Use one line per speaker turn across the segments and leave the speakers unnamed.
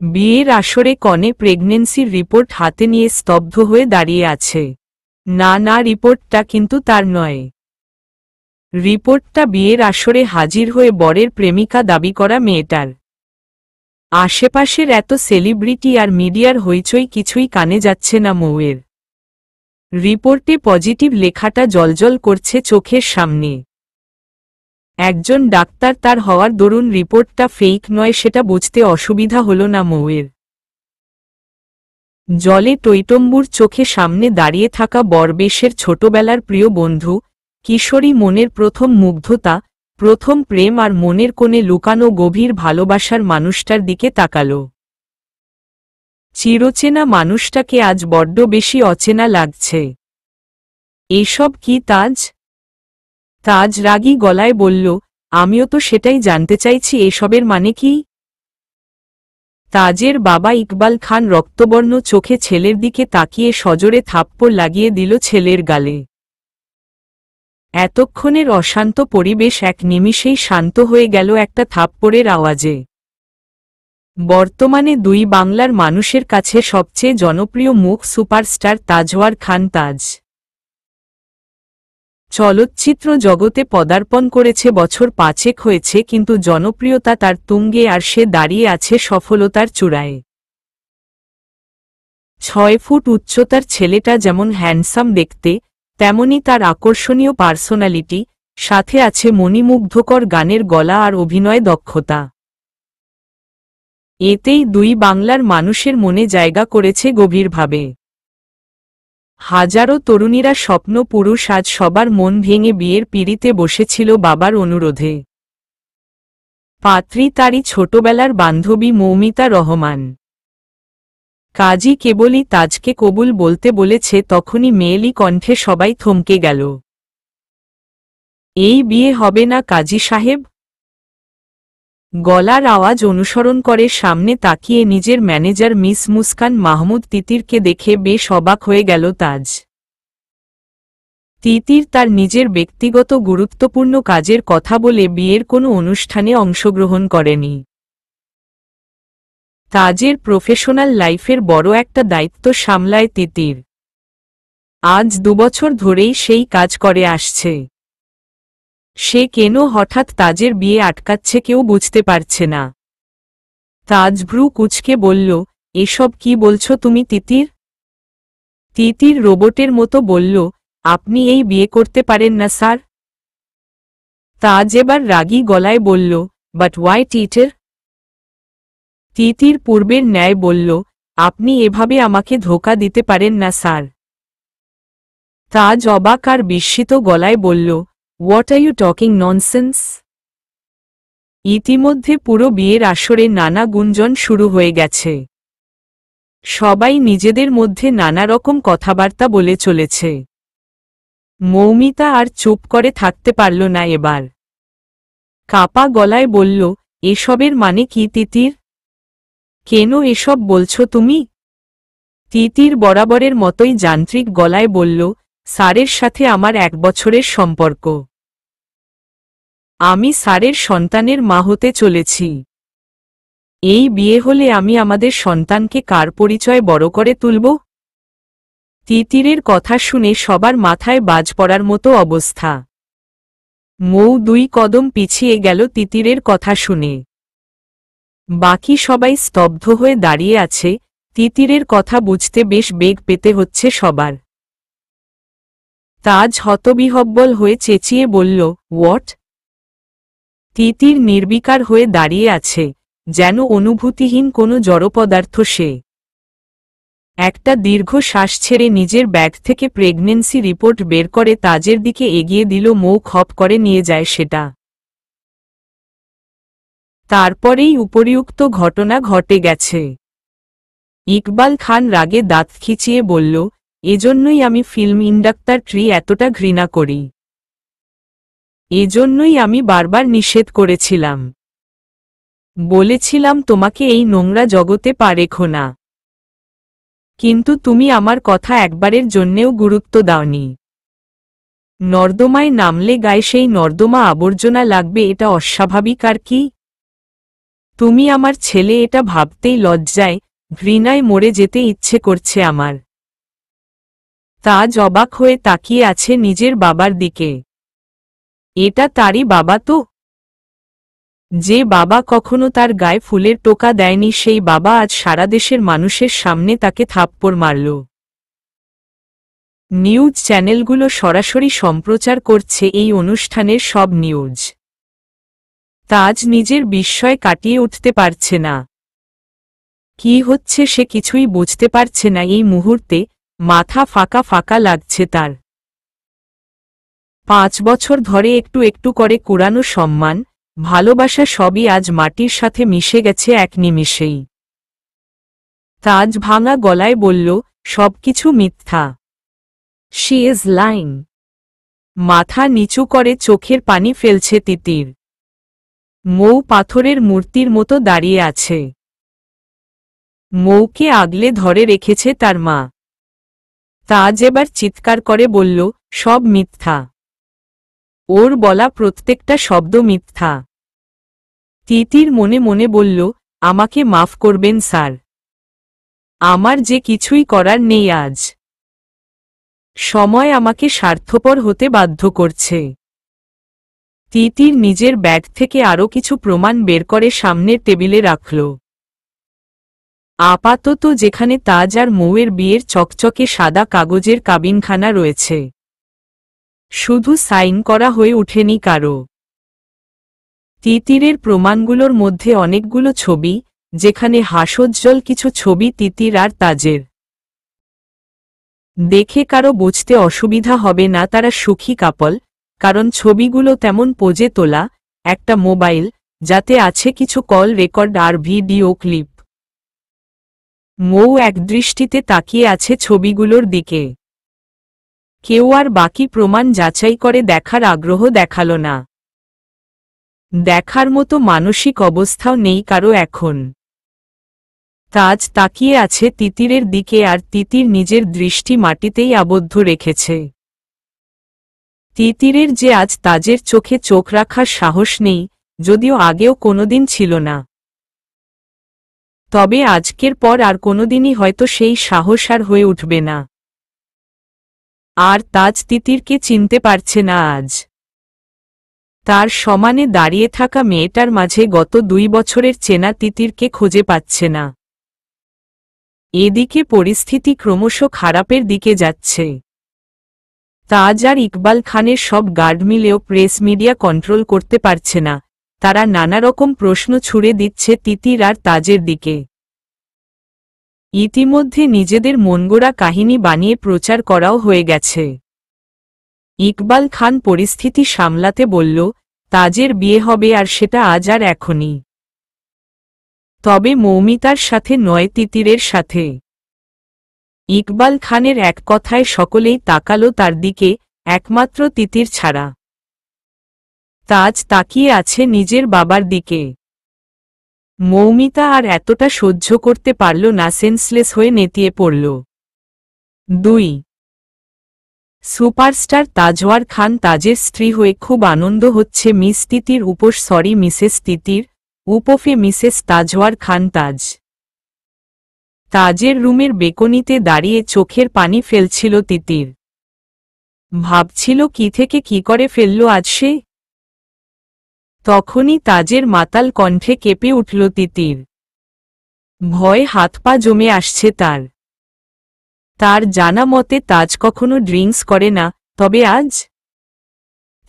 বিয়ের আসরে কনে প্রেগন্যান্সির রিপোর্ট হাতে নিয়ে স্তব্ধ হয়ে দাঁড়িয়ে আছে। না, রিপোর্টটা কিন্তু তার নয়। রিপোর্টটা বিয়ের আসরে হাজির হয়ে বরের প্রেমিকা দাবি করা মেয়েটার। আশেপাশের এত সেলিব্রিটি আর মিডিয়ার হইচই কিছুই কানে যাচ্ছে না মৌয়ের। রিপোর্টে পজিটিভ লেখাটা জ্বলজ্বল করছে চোখের সামনে। একজন ডাক্তার তার হওয়ার দরুন রিপোর্টটা ফেক নয় সেটা বুঝতে অসুবিধা হলো না মৌয়ের। জলে টইটম্বুর চোখে সামনে দাঁড়িয়ে থাকা বরবেশের ছোটবেলার প্রিয় বন্ধু, কিশোরী মনের প্রথম মুগ্ধতা, প্রথম প্রেম আর মনের কোণে লুকানো গভীর ভালোবাসার মানুষটার দিকে তাকালো। চিরচেনা মানুষটাকে আজ বড্ড বেশি অচেনা লাগছে। এসব কি তাজ? তাজ রাগী গলায় বলল, আমিও তো সেটাই জানতে চাইছি, এসবের মানে কি? তাজের বাবা ইকবাল খান রক্তবর্ণ চোখে ছেলের দিকে তাকিয়ে সজোরে থাপ্পড় লাগিয়ে দিল ছেলের গালে। এতক্ষণের অশান্ত পরিবেশ এক নিমিষেই শান্ত হয়ে গেল একটা থাপ্পড়ের আওয়াজে। বর্তমানে দুই বাংলার মানুষের কাছে সবচেয়ে জনপ্রিয় মুখ সুপারস্টার তাজওয়ার খান তাজ। চলচ্চিত্র জগতে পদার্পণ করেছে বছর 5 হয়েছে, কিন্তু জনপ্রিয়তা তার তুঙ্গে আর সে দাঁড়িয়ে আছে সফলতার চূড়ায়। 6 ফুট উচ্চতার ছেলেটা যেমন হ্যান্ডসাম দেখতে, তেমনি তার আকর্ষণীয় পার্সোনালিটি, সাথে আছে মণিমুগ্ধকর গানের গলা আর অভিনয় দক্ষতা। এতেই দুই বাংলার মানুষের মনে জায়গা করেছে গভীরভাবে। হাজারো তরুণীরা স্বপ্ন পুরুষ আজ সবার মন ভেঙে বিয়ের পিঁড়িতে বসেছিল বাবার অনুরোধে। পাত্রী তারই ছোটবেলার বান্ধবী মৌমিতা রহমান। কাজী কেবলই তাজকে কবুল বলতে বলেছে তখনই মেয়েলি কণ্ঠে সবাই থমকে গেল। এই বিয়ে হবে না কাজী সাহেব? গলার আওয়াজ অনুসরণ করে সামনে তাকিয়ে নিজের ম্যানেজার মিস মুস্কান মাহমুদ তিতিরকে দেখে বেশ অবাক হয়ে গেল তাজ। তিতির তার নিজের ব্যক্তিগত গুরুত্বপূর্ণ কাজের কথা বলে বিয়ের কোনো অনুষ্ঠানে অংশগ্রহণ করেনি। তাজের প্রফেশনাল লাইফের বড় একটা দায়িত্ব সামলায় তিতির। আজ 2 বছর ধরেই সেই কাজ করে আসছে। সে কেন হঠাৎ তাজের বিয়ে আটকাচ্ছে কেউ বুঝতে পারছে না। তাজ ভ্রু কুঁচকে বলল, এসব কি বলছো তুমি তিতির? তিতির রোবটের মতো বলল, আপনি এই বিয়ে করতে পারেন না স্যার। তাজ এবার রাগী গলায় বলল, বাট ওয়াই টিচার? তিতির পূর্বের ন্যায় বলল, আপনি এভাবে আমাকে ধোঁকা দিতে পারেন না স্যার। তাজ অবাক আর বিস্মিত গলায় বলল, what are you talking nonsense? ইতিমধ্যে পুরো বিয়ের আসরে নানা গুঞ্জন শুরু হয়ে গেছে। সবাই নিজেদের মধ্যে নানা রকম কথাবার্তা বলে চলেছে। মৌমিতা আর চুপ করে থাকতে পারল না এবার। কাপা গলায় বলল, এসবের মানে কি তিতির? কেন এসব বলছো তুমি? তিতির বরাবরের মতোই যান্ত্রিক গলায় বলল, স্যারের সাথে আমার 1 বছরের সম্পর্ক। আমি স্যারের সন্তানের মা হতে চলেছি। এই বিয়ে হলে আমি আমাদের সন্তানকে কার পরিচয় বড় করে তুলব? তিতিরের কথা শুনে সবার মাথায় বাজ পড়ার মতো অবস্থা। মৌ 2 কদম পিছিয়ে গেল তিতিরের কথা শুনে। বাকি সবাই স্তব্ধ হয়ে দাঁড়িয়ে আছে। তিতিরের কথা বুঝতে বেশ বেগ পেতে হচ্ছে সবার। তাজ হতবিহ্বল হয়ে চেঁচিয়ে বলল, হোয়াট? তিতির নির্বিকার হয়ে দাঁড়িয়ে আছে, যেন অনুভূতিহীন কোনো জড়পদার্থ সে। একটা দীর্ঘ শ্বাস ছেড়ে নিজের ব্যাগ থেকে প্রেগন্যান্সি রিপোর্ট বের করে তাজের দিকে এগিয়ে দিল। মৌ খপ করে নিয়ে যায় সেটা। তারপরেই উপরিউক্ত ঘটনা ঘটে গেছে। ইকবাল খান রাগে দাঁত খিচিয়ে বলল, এজন্যই আমি ফিল্ম ইন্ডাস্ট্রি এতটা ঘৃণা করি। এজন্যই আমি বারবার নিষেধ করেছিলাম। বলেছিলাম তোমাকে এই নোংরা জগতে পা রেখো না। কিন্তু তুমি আমার কথা একবারের জন্যেও গুরুত্ব দাওনি। নর্দমায় নামলে গায়ে সেই নর্দমা আবর্জনা লাগবে, এটা অস্বাভাবিক আর কি? তুমি আমার ছেলে, এটা ভাবতেই লজ্জায় ঘৃণায় মরে যেতে ইচ্ছে করছে আমার। তাজ অবাক হয়ে তাকিয়ে আছে নিজের বাবার দিকে। এটা তারই বাবা তো? যে বাবা কখনো তার গায়ে ফুলের টোকা দেয়নি, সেই বাবা আজ সারা দেশের মানুষের সামনে তাকে থাপ্পড় মারল। নিউজ চ্যানেলগুলো সরাসরি সম্প্রচার করছে এই অনুষ্ঠানের সব নিউজ। তাজ নিজের বিস্ময় কাটিয়ে উঠতে পারছে না। কি হচ্ছে সে কিছুই বুঝতে পারছে না এই মুহূর্তে, মাথা ফাঁকা ফাঁকা লাগছে তার। 5 বছর ধরে একটু একটু করে কুড়ানো সম্মান, ভালোবাসা সবই আজ মাটির সাথে মিশে গেছে এক নিমিষেই। তাজ ভাঙা গলায় বলল, সবকিছু মিথ্যা। She is lying. মাথা নিচু করে চোখের পানি ফেলছে তিতির। মৌ পাথরের মূর্তির মতো দাঁড়িয়ে আছে। মৌকে আগলে ধরে রেখেছে তার মা। তাজ এবার চিৎকার করে বলল, সব মিথ্যা। ওর বলা প্রত্যেকটা শব্দ মিথ্যা। তিতির মনে মনে বলল, আমাকে মাফ করবেন স্যার। আমার যে কিছুই করার নেই আজ। সময় আমাকে স্বার্থপর হতে বাধ্য করছে। তিতির নিজের ব্যাগ থেকে আরও কিছু প্রমাণ বের করে সামনের টেবিলে রাখল। আপাতত যেখানে তাজ আর মৌয়ের বিয়ের চকচকে সাদা কাগজের কাবিনখানা রয়েছে, শুধু সাইন করা হয়ে ওঠেনি কারো। তিতিরের প্রমাণগুলোর মধ্যে অনেকগুলো ছবি, যেখানে হাস্যোজ্জ্বল কিছু ছবি তিতির আর তাজের। দেখে কারো বুঝতে অসুবিধা হবে না তারা সুখী কাপল, কারণ ছবিগুলো তেমন পোজে তোলা। একটা মোবাইল, যাতে আছে কিছু কল রেকর্ড আর ভিডিও ক্লিপ। মৌ একদৃষ্টিতে তাকিয়ে আছে ছবিগুলোর দিকে। কেউ আর বাকি প্রমাণ যাচাই করে দেখার আগ্রহ দেখাল না। দেখার মতো মানসিক অবস্থাও নেই কারো এখন। তাজ তাকিয়ে আছে তিতিরের দিকে, আর তিতির নিজের দৃষ্টি মাটিতেই আবদ্ধ রেখেছে। তিতিরের যে আজ তাজের চোখে চোখ রাখার সাহস নেই, যদিও আগেও কোনোদিন ছিল না। তবে আজকের পর আর কোনোদিনই হয়তো সেই সাহস আর হয়ে উঠবে না। আর তাজ তিতিরকে চিনতে পারছে না আজ। তার সমানে দাঁড়িয়ে থাকা মেয়েটার মাঝে গত 2 বছরের চেনা তিতিরকে খুঁজে পাচ্ছে না। এদিকে পরিস্থিতি ক্রমশ খারাপের দিকে যাচ্ছে। তাজ আর ইকবাল খানের সব গার্ড মিলেও প্রেস মিডিয়া কন্ট্রোল করতে পারছে না। তারা নানা রকম প্রশ্ন ছুড়ে দিচ্ছে তিতির আর তাজের দিকে। ইতিমধ্যে নিজেদের মনগড়া কাহিনী বানিয়ে প্রচার করাও হয়ে গেছে। ইকবাল খান পরিস্থিতি সামলাতে বলল, তাজের বিয়ে হবে, আর সেটা আজ আর এখনই। তবে মৌমিতার সাথে নয়, তিতিরের সাথে। ইকবাল খানের এক কথায় সকলেই তাকালো তার দিকে, একমাত্র তিতির ছাড়া। তাজ তাকিয়ে আছে নিজের বাবার দিকে। মৌমিতা আর এতটা সহ্য করতে পারল না, সেন্সলেস হয়ে নেতিয়ে পড়ল। 2 সুপারস্টার তাজওয়ার খান তাজের স্ত্রী হয়ে খুব আনন্দ হচ্ছে মিস তিতির উপর, সরি মিসেস তিতির উপফে মিসেস তাজওয়ার খান তাজ। তাজের রুমের বেকনিতে দাঁড়িয়ে চোখের পানি ফেলছিল তিতির। ভাবছিল কি থেকে কি করে ফেলল আজ সে। তখনই তাজের মাতাল কণ্ঠে কেঁপে উঠল তিতির। ভয়ে হাত পা জমে আসছে তার। তার জানা মতে তাজ কখনো ড্রিঙ্কস করে না, তবে আজ।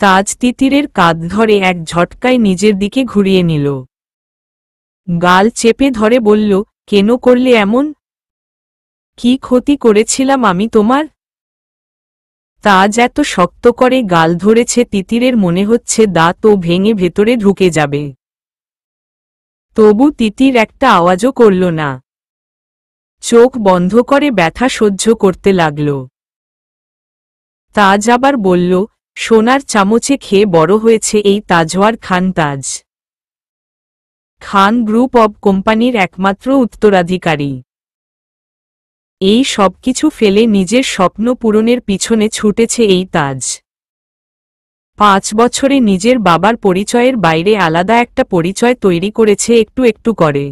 তাজ তিতিরের কাঁধ ধরে এক ঝটকায় নিজের দিকে ঘুরিয়ে নিল। গাল চেপে ধরে বলল, কেন করলে এমন? কি ক্ষতি করেছিলাম আমি তোমার? তাজ এত শক্ত করে গাল ধরেছে তিতিরের মনে হচ্ছে দাঁত ও ভেঙে ভেতরে ঢুকে যাবে। তবু তিতির একটা আওয়াজও করল না। চোখ বন্ধ করে ব্যথা সহ্য করতে লাগল। তাজ আবার বলল, সোনার চামচে খেয়ে বড় হয়েছে এই তাজওয়ার খান তাজ। খান গ্রুপ অব কোম্পানির একমাত্র উত্তরাধিকারী। এই সবকিছু ফেলে নিজের স্বপ্ন পূরণের পিছনে ছুটেছে এই তাজ। 5 বছরে নিজের বাবার পরিচয়ের বাইরে আলাদা একটা পরিচয় তৈরি করেছে একটু একটু করে।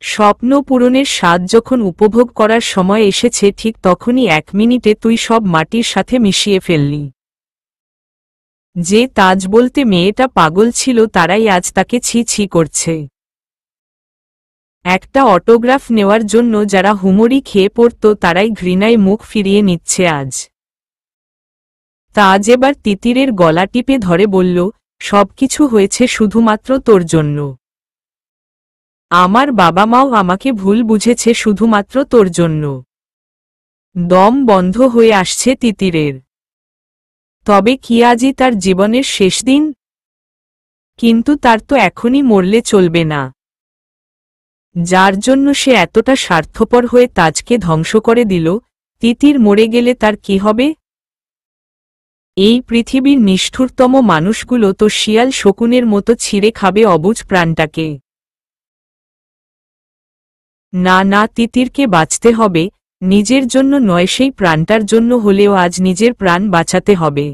স্বপ্ন পূরণের স্বাদ যখন উপভোগ করার সময় এসেছে ঠিক তখনই 1 মিনিটে তুই সব মাটির সাথে মিশিয়ে ফেললি। যে তাজ বলতে মেয়েটা পাগল ছিল তারাই আজ তাকে ছি ছি করছে। একটা অটোগ্রাফ নেওয়ার জন্য যারা হুমড়ি খেয়ে পড়ত তারাই ঘৃণায় মুখ ফিরিয়ে নিচ্ছে আজ। তাজ এবার তিতিরের গলা টিপে ধরে বলল, সবকিছু হয়েছে শুধুমাত্র তোর জন্য। আমার বাবা মাও আমাকে ভুল বুঝেছে শুধুমাত্র তোর জন্য। দম বন্ধ হয়ে আসছে তিতিরের। তবে কি আজই তার জীবনের শেষ দিন? কিন্তু তার তো এখনই মরলে চলবে না। যার জন্য সে এতটা স্বার্থপর হয়ে তাজকে ধ্বংস করে দিল, তিতির মরে গেলে তার কি হবে? এই পৃথিবীর নিষ্ঠুরতম মানুষগুলো তো শিয়াল শকুনের মতো ছিঁড়ে খাবে অবুঝ প্রাণটাকে। না না, তিতিরকে বাঁচতে হবে, নিজের জন্য নয় সেই প্রাণটার জন্য হলেও আজ নিজের প্রাণ বাঁচাতে হবে।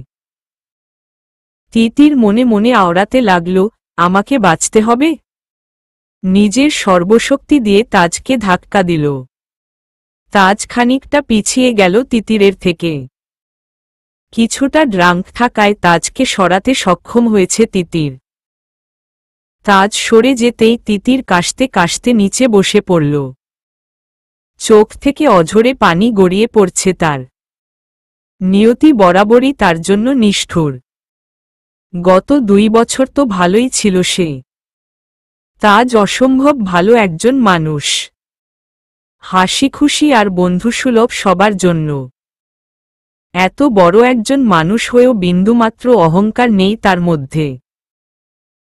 তিতির মনে মনে আওড়াতে লাগল, আমাকে বাঁচতে হবে। নিজের সর্বশক্তি দিয়ে তাজকে ধাক্কা দিল। তাজ খানিকটা পিছিয়ে গেল তিতিরের থেকে। কিছুটা ড্রাঙ্ক থাকায় তাজকে সরাতে সক্ষম হয়েছে তিতির। তাজ সরে যেতেই তিতির কাশতে কাশতে নিচে বসে পড়ল। চোখ থেকে অঝরে পানি গড়িয়ে পড়ছে তার। নিয়তি বরাবরই তার জন্য নিষ্ঠুর। গত 2 বছর তো ভালোই ছিল সে। তাজ অসম্ভব ভালো একজন মানুষ, হাসি খুশি আর বন্ধুসুলভ সবার জন্য। এত বড় একজন মানুষ হয়েও বিন্দুমাত্র অহংকার নেই তার মধ্যে।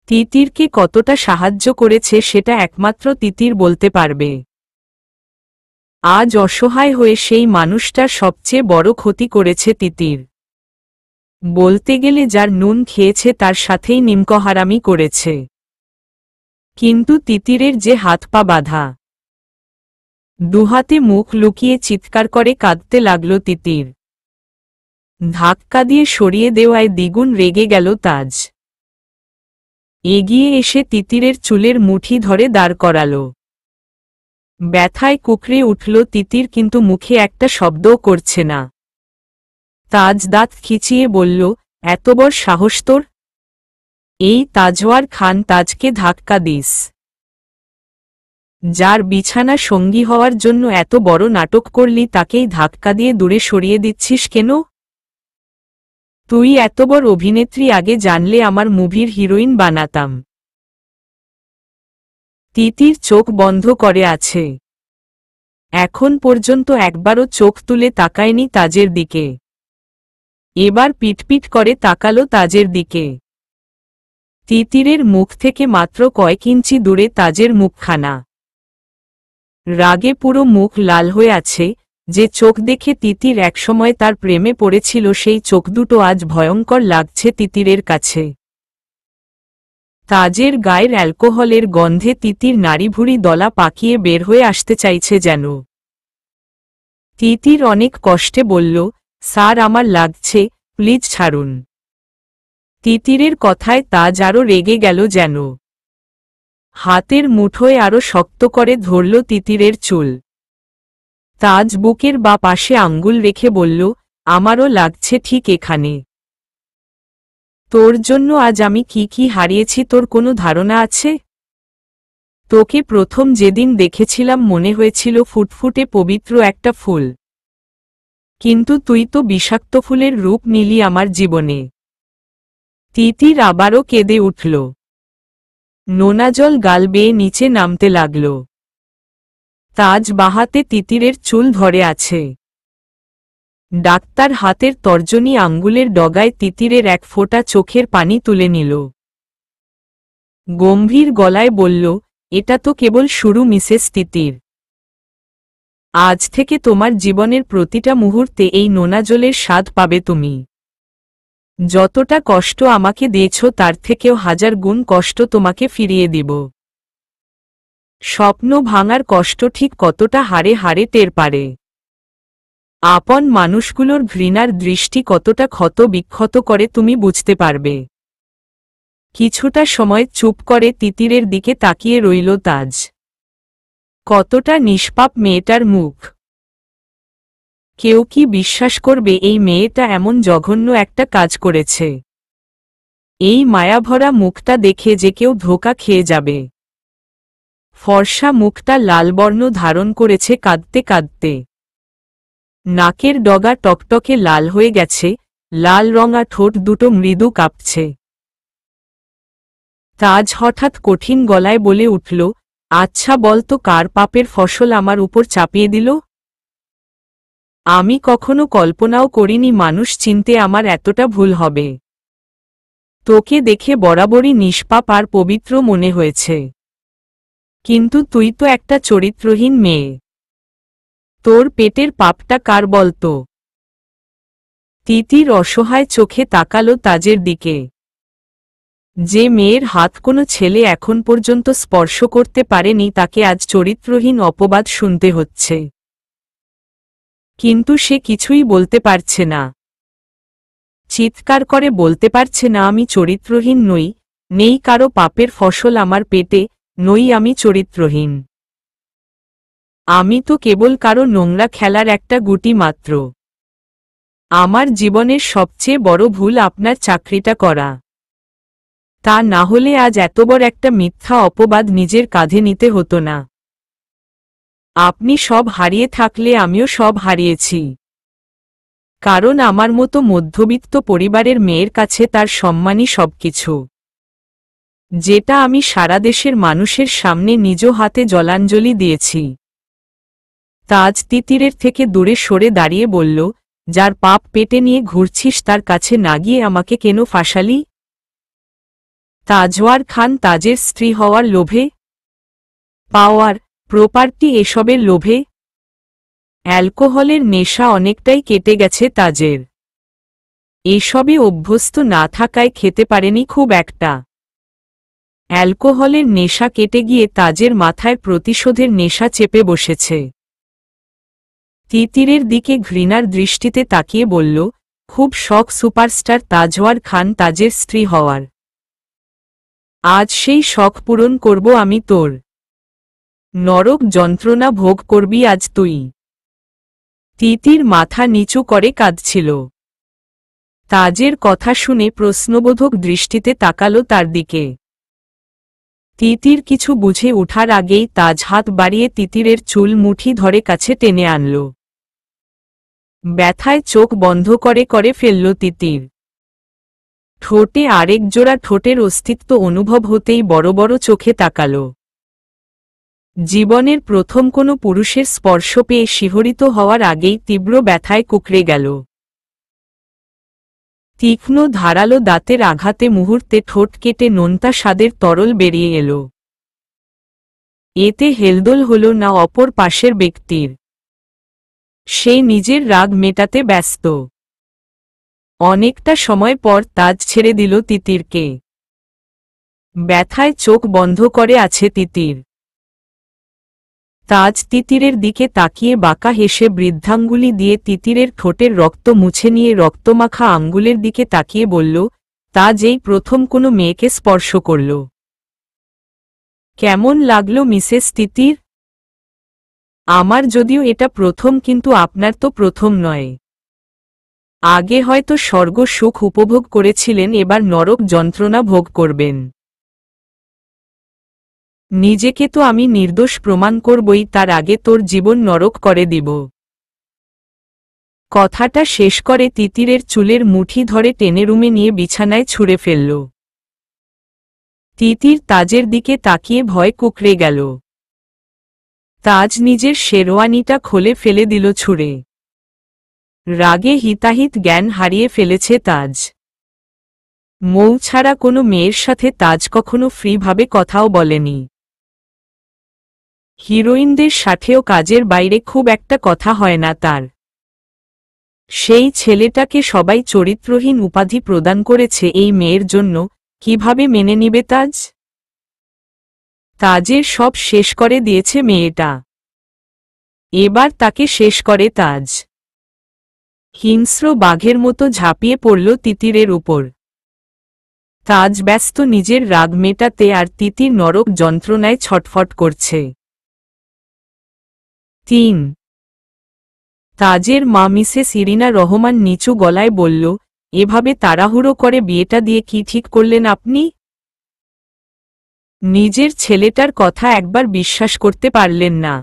তিতিরকে কতটা সাহায্য করেছে সেটা একমাত্র তিতির বলতে পারবে। আজ অসহায় হয়ে সেই মানুষটার সবচেয়ে বড় ক্ষতি করেছে তিতির। বলতে গেলে যার নুন খেয়েছে তার সাথেই নিমকহারামি করেছে। কিন্তু তিতিরের যে হাত পা বাঁধা। দুহাতে মুখ লুকিয়ে চিৎকার করে কাঁদতে লাগল তিতির। ধাক্কা দিয়ে সরিয়ে দেওয়ায় দ্বিগুণ রেগে গেল তাজ। এগিয়ে এসে তিতিরের চুলের মুঠি ধরে দাঁড় করাল। ব্যথায় কুকড়ে উঠল তিতির, কিন্তু মুখে একটা শব্দও করছে না। তাজ দাঁত খিচিয়ে বলল, এত বড় সাহস তোর? এই তাজওয়ার খান তাজকে ধাক্কা দিস? যার বিছানা সঙ্গী হওয়ার জন্য এত বড় নাটক করলি তাকেই ধাক্কা দিয়ে দূরে সরিয়ে দিচ্ছিস কেন? তুই এত বড় অভিনেত্রী, আগে জানলে আমার মুভির হিরোইন বানাতাম। তিতির চোখ বন্ধ করে আছে। এখন পর্যন্ত একবারও চোখ তুলে তাকায়নি তাজের দিকে। এবার পিটপিট করে তাকালো তাজের দিকে। তিতিরের মুখ থেকে মাত্র কয়েক ইঞ্চি দূরে তাজের মুখখানা। রাগে পুরো মুখ লাল হয়ে আছে। যে চোখ দেখে তিতির একসময় তার প্রেমে পড়েছিল সেই চোখ দুটো আজ ভয়ঙ্কর লাগছে তিতিরের কাছে। তাজের গায়ের অ্যালকোহলের গন্ধে তিতির নাড়িভুড়ি দলা পাকিয়ে বের হয়ে আসতে চাইছে যেন। তিতির অনেক কষ্টে বলল, স্যার আমার লাগছে, প্লিজ ছাড়ুন। তিতিরের কথায় তাজ আরও রেগে গেল যেন। হাতের মুঠোয় আরও শক্ত করে ধরল তিতিরের চুল। তাজ বুকের বা পাশে আঙ্গুল রেখে বলল, আমারও লাগছে ঠিক এখানে। তোর জন্য আজ আমি কি কি হারিয়েছি তোর কোনো ধারণা আছে? তোকে প্রথম যেদিন দেখেছিলাম মনে হয়েছিল ফুটফুটে পবিত্র একটা ফুল, কিন্তু তুই তো বিষাক্ত ফুলের রূপ নিলি আমার জীবনে। তিতির আবারও কেঁদে উঠল। নোনা জল গাল বেয়ে নিচে নামতে লাগল। তাজ বাহাতে তিতিরের চুল ধরে আছে। ডাক্তার হাতের তর্জনী আঙ্গুলের ডগায় তিতিরের এক ফোঁটা চোখের পানি তুলে নিল। গম্ভীর গলায় বলল, এটা তো কেবল শুরু মিসেস তিতির। আজ থেকে তোমার জীবনের প্রতিটা মুহূর্তে এই নোনা জলের স্বাদ পাবে তুমি। যতটা কষ্ট আমাকে দিয়েছ তার থেকেও 1000 গুণ কষ্ট তোমাকে ফিরিয়ে দিব। স্বপ্ন ভাঙার কষ্ট ঠিক কতটা হাড়ে হাড়ে টের পারে। আপন মানুষগুলোর ঘৃণার দৃষ্টি কতটা ক্ষত বিক্ষত করে তুমি বুঝতে পারবে। কিছুটা সময় চুপ করে তিতিরের দিকে তাকিয়ে রইল তাজ। কতটা নিষ্পাপ মেয়েটার মুখ। কেউ কি বিশ্বাস করবে এই মেয়েটা এমন জঘন্য একটা কাজ করেছে? এই মায়াভরা মুখটা দেখে যে কেউ ধোঁকা খেয়ে যাবে। ফর্সা মুখটা লাল বর্ণ ধারণ করেছে কাঁদতে কাঁদতে। নাকের ডগা টকটকে লাল হয়ে গেছে, লাল রঙা ঠোঁট দুটো মৃদু কাঁপছে। তাজ হঠাৎ কঠিন গলায় বলে উঠল, আচ্ছা বল তো কার পাপের ফসল আমার উপর চাপিয়ে দিল? আমি কখনো কল্পনাও করিনি মানুষ চিনতে আমার এতটা ভুল হবে। তোকে দেখে বরাবরই নিষ্পাপ আর পবিত্র মনে হয়েছে, কিন্তু তুই তো একটা চরিত্রহীন মেয়ে। তোর পেটের পাপটা কার বলতো? তিতির অসহায় চোখে তাকালো তাজের দিকে। যে মেয়ের হাত কোনো ছেলে এখন পর্যন্ত স্পর্শ করতে পারেনি তাকে আজ চরিত্রহীন অপবাদ শুনতে হচ্ছে। কিন্তু সে কিছুই বলতে পারছে না। চিৎকার করে বলতে পারছে না, আমি চরিত্রহীন নই, নেই কারো পাপের ফসল আমার পেটে, নই আমি চরিত্রহীন। আমি তো কেবল কারো নোংরা খেলার একটা গুটি মাত্র। আমার জীবনের সবচেয়ে বড় ভুল আপনার চাকরিটা করা। তা না হলে আজ এত বড় একটা মিথ্যা অপবাদ নিজের কাঁধে নিতে হতো না। আপনি সব হারিয়ে থাকলে আমিও সব হারিয়েছি। কারণ আমার মতো মধ্যবিত্ত পরিবারের মেয়ের কাছে তার সম্মানই সবকিছু। যেটা আমি সারা দেশের মানুষের সামনে নিজ হাতে জলাঞ্জলি দিয়েছি। তাজ তিতিরের থেকে দূরে সরে দাঁড়িয়ে বলল, যার পাপ পেটে নিয়ে ঘুরছিস তার কাছে না গিয়ে আমাকে কেন ফাঁসালি? তাজওয়ার খান তাজের স্ত্রী হওয়ার লোভে? পাওয়ার, প্রপার্টি এসবের লোভে? অ্যালকোহলের নেশা অনেকটাই কেটে গেছে তাজের। এসবে অভ্যস্ত না থাকায় খেতে পারেনি খুব একটা। অ্যালকোহলের নেশা কেটে গিয়ে তাজের মাথায় প্রতিশোধের নেশা চেপে বসেছে। তিতিরের দিকে ঘৃণার দৃষ্টিতে তাকিয়ে বলল, খুব শখ সুপারস্টার তাজওয়ার খান তাজের স্ত্রী হওয়ার। আজ সেই শখ পূরণ করব আমি তোর। নরক যন্ত্রণা ভোগ করবি আজ তুই। তিতির মাথা নিচু করে কাঁদছিল। তাজের কথা শুনে প্রশ্নবোধক দৃষ্টিতে তাকালো তার দিকে। তিতির কিছু বুঝে ওঠার আগেই তাজ হাত বাড়িয়ে তিতিরের চুল মুঠি ধরে কাছে টেনে আনল। ব্যথায় চোখ বন্ধ করে করে ফেলল তিতির। ঠোঁটে আরেক জোড়া ঠোঁটের অস্তিত্ব অনুভব হতেই বড় বড় চোখে তাকাল। জীবনের প্রথম কোনো পুরুষের স্পর্শ পেয়ে শিহরিত হওয়ার আগেই তীব্র ব্যথায় কুঁকড়ে গেল। তীক্ষ্ণ ধারালো দাঁতের আঘাতে মুহূর্তে ঠোঁট কেটে নোনতা স্বাদের তরল বেরিয়ে এল। এতে হেলদোল হল না অপর পাশের ব্যক্তির। সে নিজের রাগ মেটাতে ব্যস্ত। অনেকটা সময় পর তাজ ছেড়ে দিল তিতিরকে। ব্যথায় চোখ বন্ধ করে আছে তিতির। তাজ তিতিরের দিকে তাকিয়ে বাঁকা হেসে বৃদ্ধাঙ্গুলি দিয়ে তিতিরের ঠোঁটের রক্ত মুছে নিয়ে রক্তমাখা আঙ্গুলের দিকে তাকিয়ে বলল, তাজ এই প্রথম কোনো মেয়েকে স্পর্শ করল। কেমন লাগলো মিসেস তিতির? আমার যদিও এটা প্রথম, কিন্তু আপনার তো প্রথম নয়। আগে হয়তো স্বর্গ সুখ উপভোগ করেছিলেন, এবার নরক যন্ত্রণা ভোগ করবেন। নিজেকে তো আমি নির্দোষ প্রমাণ করবই, তার আগে তোর জীবন নরক করে দিব। কথাটা শেষ করে তিতিরের চুলের মুঠি ধরে টেনে রুমে নিয়ে বিছানায় ছুঁড়ে ফেলল। তিতির তাজের দিকে তাকিয়ে ভয় কুঁকড়ে গেল। তাজ নিজের শেরওয়ানিটা খুলে ফেলে দিল ছুঁড়ে। রাগে হিতাহিত জ্ঞান হারিয়ে ফেলেছে তাজ। মৌ ছাড়া কোনো মেয়ের সাথে তাজ কখনো ফ্রিভাবে কথাও বলেনি। হিরোইনদের সাথেও কাজের বাইরে খুব একটা কথা হয় না তার। সেই ছেলেটাকে সবাই চরিত্রহীন উপাধি প্রদান করেছে এই মেয়ের জন্য, কিভাবে মেনে নিবে তাজ? তাজের সব শেষ করে দিয়েছে মেয়েটা। এবার তাকে শেষ করে তাজ। হিংস্র বাঘের মতো ঝাঁপিয়ে পড়ল তিতিরের উপর। তাজ ব্যস্ত নিজের রাগ মেটাতে আর তিতির নরক যন্ত্রণায় ছটফট করছে। ৩ তাজের মা মিসেস ইরিনা রহমান নিচু গলায় বলল, এভাবে তাড়াহুড়ো করে বিয়েটা দিয়ে কি ঠিক করলেন আপনি? নিজের ছেলেটার কথা একবার বিশ্বাস করতে পারলেন না?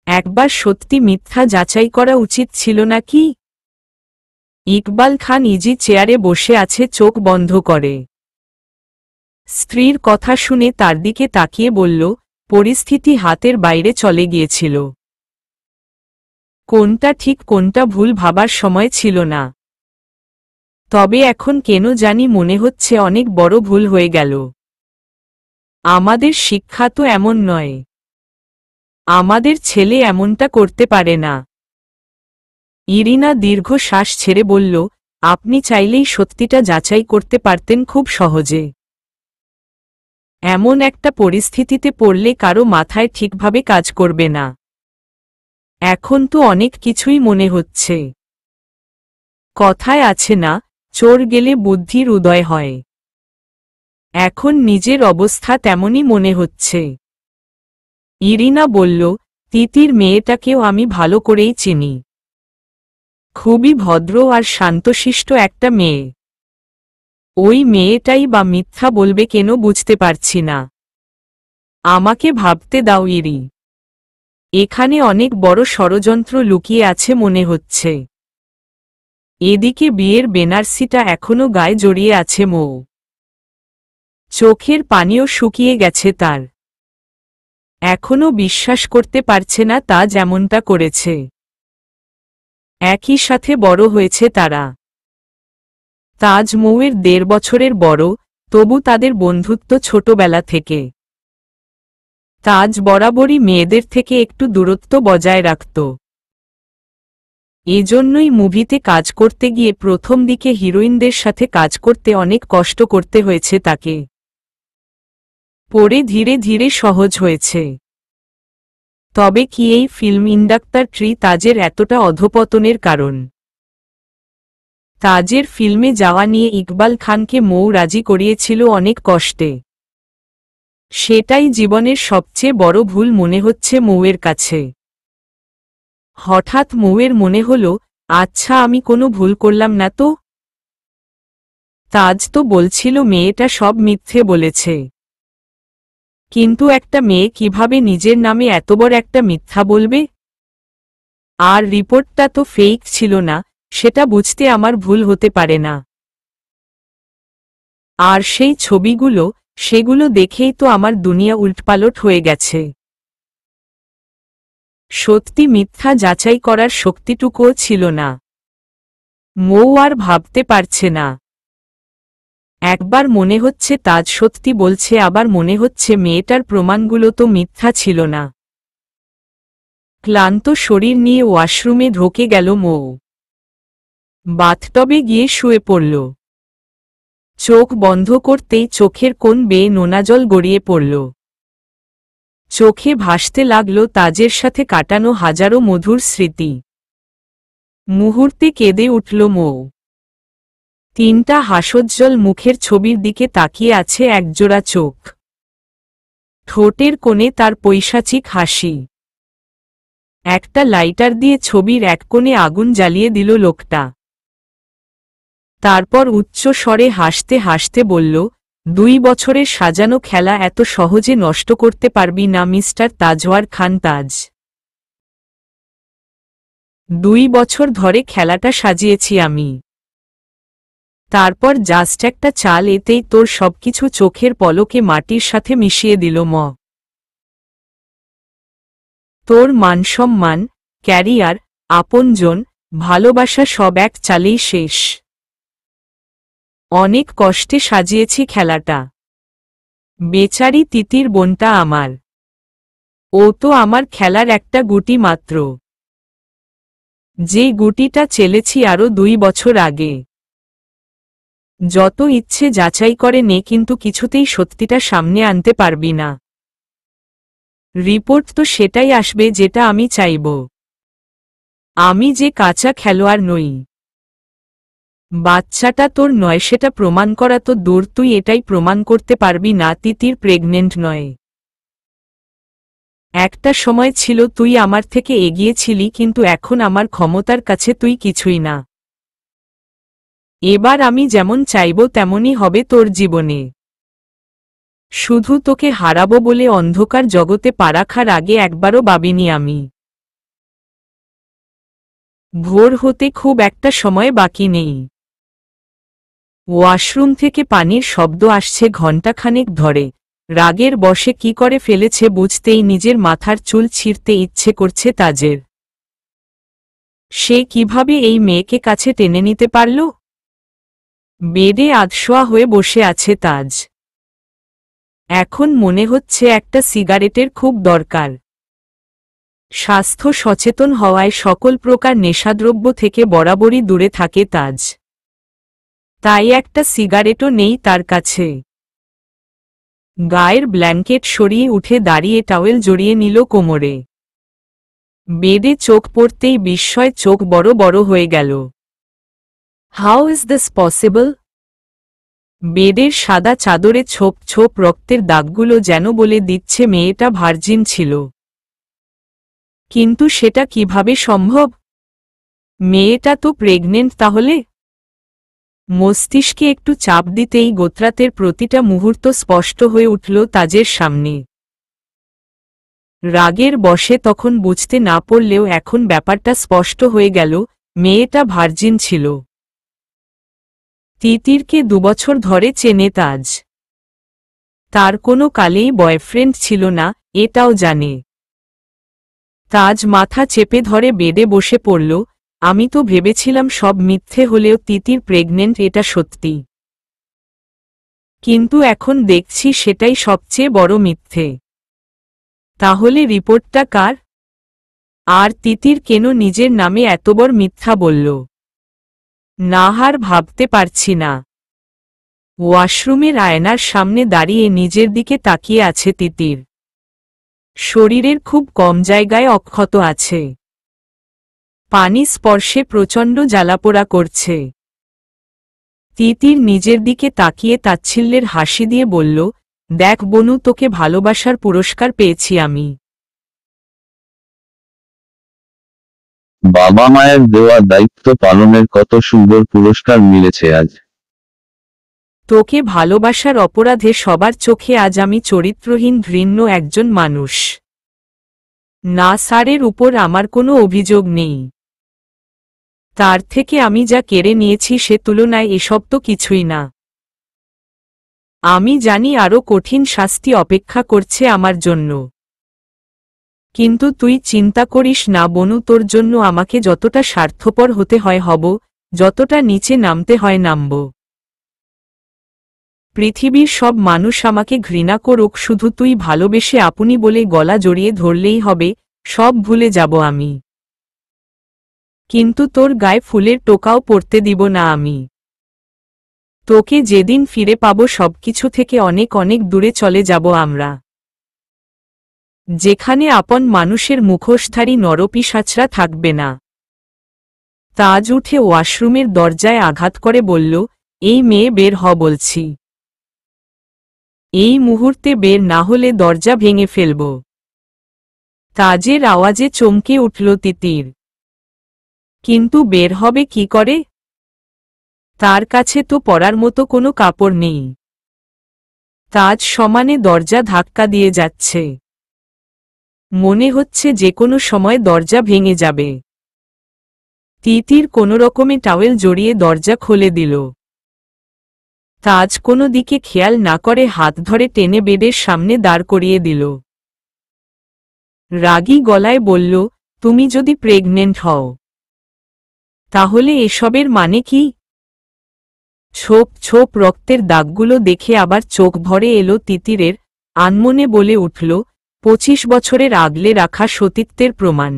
একবার সত্যি মিথ্যা যাচাই করা উচিত ছিল নাকি? ইকবাল খান ইজি চেয়ারে বসে আছে চোখ বন্ধ করে। স্ত্রীর কথা শুনে তার দিকে তাকিয়ে বলল, পরিস্থিতি হাতের বাইরে চলে গিয়েছিল। কোনটা ঠিক কোনটা ভুল ভাবার সময় ছিল না। তবে এখন কেন জানি মনে হচ্ছে অনেক বড় ভুল হয়ে গেল। আমাদের শিক্ষা তো এমন নয়। আমাদের ছেলে এমনটা করতে পারে না। ইরিনা দীর্ঘ শ্বাস ছেড়ে বলল, আপনি চাইলেই সত্যিটা যাচাই করতে পারতেন খুব সহজে। এমন একটা পরিস্থিতিতে পড়লে কারো মাথায় ঠিকভাবে কাজ করবে না। এখন তো অনেক কিছুই মনে হচ্ছে। কথায় আছে না, চোর গেলে বুদ্ধির উদয় হয়। এখন নিজের অবস্থা তেমনই মনে হচ্ছে। ইরিনা বলল, তিতির মেয়েটাকেও আমি ভালো করেই চিনি। খুবই ভদ্র আর শান্তশিষ্ট একটা মেয়ে। ওই মেয়েটাই বা মিথ্যা বলবে কেন বুঝতে পারছি না। আমাকে ভাবতে দাও ইরি। এখানে অনেক বড় ষড়যন্ত্র লুকিয়ে আছে মনে হচ্ছে। এদিকে বিয়ের বেনারসিটা এখনো গায়ে জড়িয়ে আছে মৌ। চোখের পানিও শুকিয়ে গেছে তার। এখনো বিশ্বাস করতে পারছে না তা যেমনটা করেছে। একই সাথে বড় হয়েছে তারা। তাজ মৌয়ের ১.৫ বছরের বড়, তবু তাদের বন্ধুত্ব ছোটবেলা থেকে। তাজ বরাবরই মেয়েদের থেকে একটু দূরত্ব বজায় রাখত। এজন্যই মুভিতে কাজ করতে গিয়ে প্রথম দিকে হিরোইনদের সাথে কাজ করতে অনেক কষ্ট করতে হয়েছে তাকে। পরে ধীরে ধীরে সহজ হয়েছে। তবে কি এই ফিল্ম ইন্ডাস্ট্রি তাজের এতটা অধপতনের কারণ? তাজের ফিল্মে যাওয়া নিয়ে ইকবাল খানকে মৌ রাজি করিয়েছিল অনেক কষ্টে। সেটাই জীবনের সবচেয়ে বড় ভুল মনে হচ্ছে মৌয়ের কাছে। হঠাৎ মৌয়ের মনে হল, আচ্ছা আমি কোনো ভুল করলাম না তো? তাজ তো বলছিল মেয়েটা সব মিথ্যে বলেছে। কিন্তু একটা মেয়ে কিভাবে নিজের নামে এত বড় একটা মিথ্যা বলবে? আর রিপোর্টটা তো ফেক ছিল না, সেটা বুঝতে আমার ভুল হতে পারে না। আর সেই ছবিগুলো, সেগুলো দেখেই তো আমার দুনিয়া উল্টপালট হয়ে গেছে। সত্যি মিথ্যা যাচাই করার শক্তিটুকুও ছিল না। মৌ আর ভাবতে পারছে না। একবার মনে হচ্ছে তাজ সত্যি বলছে, আবার মনে হচ্ছে মেয়েটার প্রমাণগুলো তো মিথ্যা ছিল না। ক্লান্ত শরীর নিয়ে ওয়াশরুমে ঢোকে গেল মৌ। বাথটবে গিয়ে শুয়ে পড়ল। চোখ বন্ধ করতেই চোখের কোণ বেয়ে নোনা জল গড়িয়ে পড়ল। চোখে ভাসতে লাগল তাজের সাথে কাটানো হাজারো মধুর স্মৃতি। মুহূর্তে কেঁদে উঠল মৌ। ৩টা হাসোজ্জ্বল মুখের ছবির দিকে তাকিয়ে আছে একজোড়া চোখ। ঠোঁটের কোণে তার পৈশাচিক হাসি। একটা লাইটার দিয়ে ছবির এক কোণে আগুন জ্বালিয়ে দিল লোকটা। তারপর উচ্চ স্বরে হাসতে হাসতে বলল, ২ বছরের সাজানো খেলা এত সহজে নষ্ট করতে পারবি না মিস্টার তাজওয়ার খান তাজ। ২ বছর ধরে খেলাটা সাজিয়েছি আমি। তারপর জাস্ট একটা চাল, এতেই তোর সবকিছু চোখের পলকে মাটির সাথে মিশিয়ে দিল ম। তোর মানসম্মান, ক্যারিয়ার, আপনজন, ভালোবাসা সব এক চালেই শেষ। অনেক কষ্টে সাজিয়েছি খেলাটা। বেচারি তিতির বোনটা আমার। ও তো আমার খেলার একটা গুটি মাত্র। যে গুটিটা চেলেছি আরো ২ বছর আগে। যত ইচ্ছে যাচাই করে নে, কিন্তু কিছুতেই সত্যিটা সামনে আনতে পারবি না। রিপোর্ট তো সেটাই আসবে যেটা আমি চাইব। আমি যে কাঁচা খেলোয়াড় নই। বাচ্চাটা তোর নয় সেটা প্রমাণ করা তো দূর, তুই এটাই প্রমাণ করতে পারবি না তিতির প্রেগনেন্ট নয়। একটা সময় ছিল তুই আমার থেকে এগিয়ে ছিলি, কিন্তু এখন আমার ক্ষমতার কাছে তুই কিছুই না। এবার আমি যেমন চাইব তেমনই হবে তোর জীবনে। শুধু তোকে হারাবো বলে অন্ধকার জগতে পা রাখার আগে একবারও ভাবিনি আমি। ভোর হতে খুব একটা সময় বাকি নেই। ওয়াশরুম থেকে পানির শব্দ আসছে ঘণ্টাখানেক ধরে। রাগের বশে কি করে ফেলেছে বুঝতেই নিজের মাথার চুল ছিঁড়তে ইচ্ছে করছে তাজের। সে কিভাবে এই মেয়েকে কাছে টেনে নিতে পারল? বেডে আধশোয়া হয়ে বসে আছে তাজ। এখন মনে হচ্ছে একটা সিগারেটের খুব দরকার। স্বাস্থ্য সচেতন হওয়ায় সকল প্রকার নেশাদ্রব্য থেকে বরাবরই দূরে থাকে তাজ। তাই একটা সিগারেটও নেই তার কাছে। গায়ের ব্ল্যাঙ্কেট সরিয়ে উঠে দাঁড়িয়ে টাওয়েল জড়িয়ে নিল কোমরে। বেডে চোখ পড়তেই বিস্ময় চোখ বড় বড় হয়ে গেল। How is this possible? বেডের সাদা চাদরে ছোপ ছোপ রক্তের দাগগুলো যেন বলে দিচ্ছে মেয়েটা ভার্জিন ছিল। কিন্তু সেটা কিভাবে সম্ভব? মেয়েটা তো প্রেগনেন্ট তাহলে? মস্তিষ্কে একটু চাপ দিতেই গোত্রাতের প্রতিটা মুহূর্ত স্পষ্ট হয়ে উঠল তাজের সামনে। রাগের বশে তখন বুঝতে না পারলেও এখন ব্যাপারটা স্পষ্ট হয়ে গেল, মেয়েটা ভার্জিন ছিল। তিতিরকে 2 বছর ধরে চেনে তাজ। তার কোনো কালেই বয়ফ্রেন্ড ছিল না, এটাও জানে। তাজ মাথা চেপে ধরে বেডে বসে পড়ল। আমি তো ভেবেছিলাম সব মিথ্যে হলেও তিতির প্রেগনেন্ট এটা সত্যি। কিন্তু এখন দেখছি সেটাই সবচেয়ে বড় মিথ্যে। তাহলে রিপোর্টটা কার? আর তিতির কেন নিজের নামে এত বড় মিথ্যা বলল? না আর ভাবতে পারছি না। ওয়াশরুমের আয়নার সামনে দাঁড়িয়ে নিজের দিকে তাকিয়ে আছে তিতির। শরীরের খুব কম জায়গায় অক্ষত আছে। পানি স্পর্শে প্রচণ্ড জ্বালাপোড়া করছে। তিতির নিজের দিকে তাকিয়ে তাচ্ছিল্যের হাসি দিয়ে বলল, দেখ বনু, তোকে ভালোবাসার পুরস্কার পেয়েছি আমি।
বাবা মায়ের দেওয়া দায়িত্ব পালনের কত সুন্দর পুরস্কার মিলেছে আজ।
তোকে ভালোবাসার অপরাধে সবার চোখে আজ আমি চরিত্রহীন ঘৃণ্য একজন মানুষ। না, স্যারের উপর আমার কোনো অভিযোগ নেই। তার থেকে আমি যা কেড়ে নিয়েছি সে তুলনায় এসব তো কিছুই না। আমি জানি আরও কঠিন শাস্তি অপেক্ষা করছে আমার জন্য। কিন্তু তুই চিন্তা করিস না বনু, তোর জন্য আমাকে যতটা স্বার্থপর হতে হয় হব, যতটা নিচে নামতে হয় নামব। পৃথিবীর সব মানুষ আমাকে ঘৃণা করুক, শুধু তুই ভালোবেসে আপনি বলে গলা জড়িয়ে ধরলেই হবে, সব ভুলে যাব আমি। কিন্তু তোর গায়ে ফুলের টোকাও পড়তে দিব না আমি। তোকে যেদিন ফিরে পাব সবকিছু থেকে অনেক অনেক দূরে চলে যাব আমরা, যেখানে আপন মানুষের মুখোশধারী নরপিশাচরা থাকবে না। তাজ উঠে ওয়াশরুমের দরজায় আঘাত করে বলল, এই মেয়ে বের হ বলছি। এই মুহূর্তে বের না হলে দরজা ভেঙে ফেলব। তাজের আওয়াজে চমকে উঠল তিতির। কিন্তু বের হবে কি করে? তার কাছে তো পরার মতো কোনো কাপড় নেই। তাজ সমানে দরজা ধাক্কা দিয়ে যাচ্ছে। মনে হচ্ছে যে কোনো সময় দরজা ভেঙে যাবে। তিতির কোনোরকমে টাওয়েল জড়িয়ে দরজা খুলে দিল। তাজ কোনো দিকে খেয়াল না করে হাত ধরে টেনে বেডের সামনে দাঁড় করিয়ে দিল। রাগী গলায় বলল, তুমি যদি প্রেগনেন্ট হও তাহলে এসবের মানে কি? ছোপ ছোপ রক্তের দাগগুলো দেখে আবার চোখ ভরে এলো তিতিরের। আনমনে বলে উঠল, 25 বছরের আগলে রাখা সতীত্বের প্রমাণ।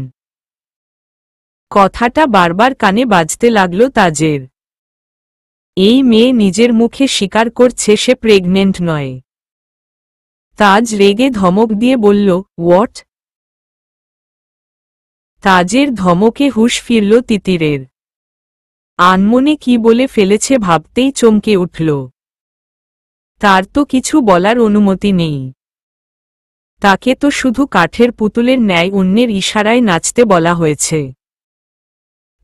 কথাটা বারবার কানে বাজতে লাগল তাজের। এই মেয়ে নিজের মুখে স্বীকার করছে সে প্রেগনেন্ট নয়। তাজ রেগে ধমক দিয়ে বলল, হোয়াট? তাজের ধমকে হুঁশ ফিরল তিতিরের। আনমনে কি বলে ফেলেছে ভাবতেই চমকে উঠল। তার তো কিছু বলার অনুমতি নেই। তাকে তো শুধু কাঠের পুতুলের ন্যায় অন্যের ইশারায় নাচতে বলা হয়েছে,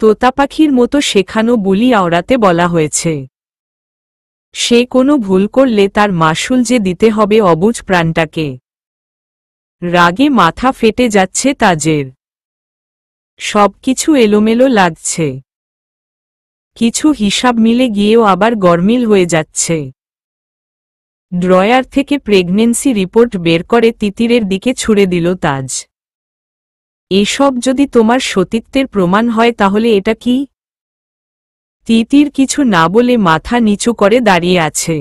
তোতা পাখির মতো শেখানো বুলি আওড়াতে বলা হয়েছে। সে কোনো ভুল করলে তার মাসুল যে দিতে হবে অবুঝ প্রাণটাকে। রাগে মাথা ফেটে যাচ্ছে তাজের। সবকিছু এলোমেলো লাগছে। কিছু হিসাব মিলে গিয়েও আবার গরমিল হয়ে যাচ্ছে। ড্রয়ার থেকে প্রেগনেন্সি রিপোর্ট বের করে তিতিরের দিকে ছুড়ে দিল তাজ। এসব যদি তোমার সতীত্বের প্রমাণ হয় তাহলে এটা কি? তিতির কিছু না বলে মাথা নিচু করে দাঁড়িয়ে আছে।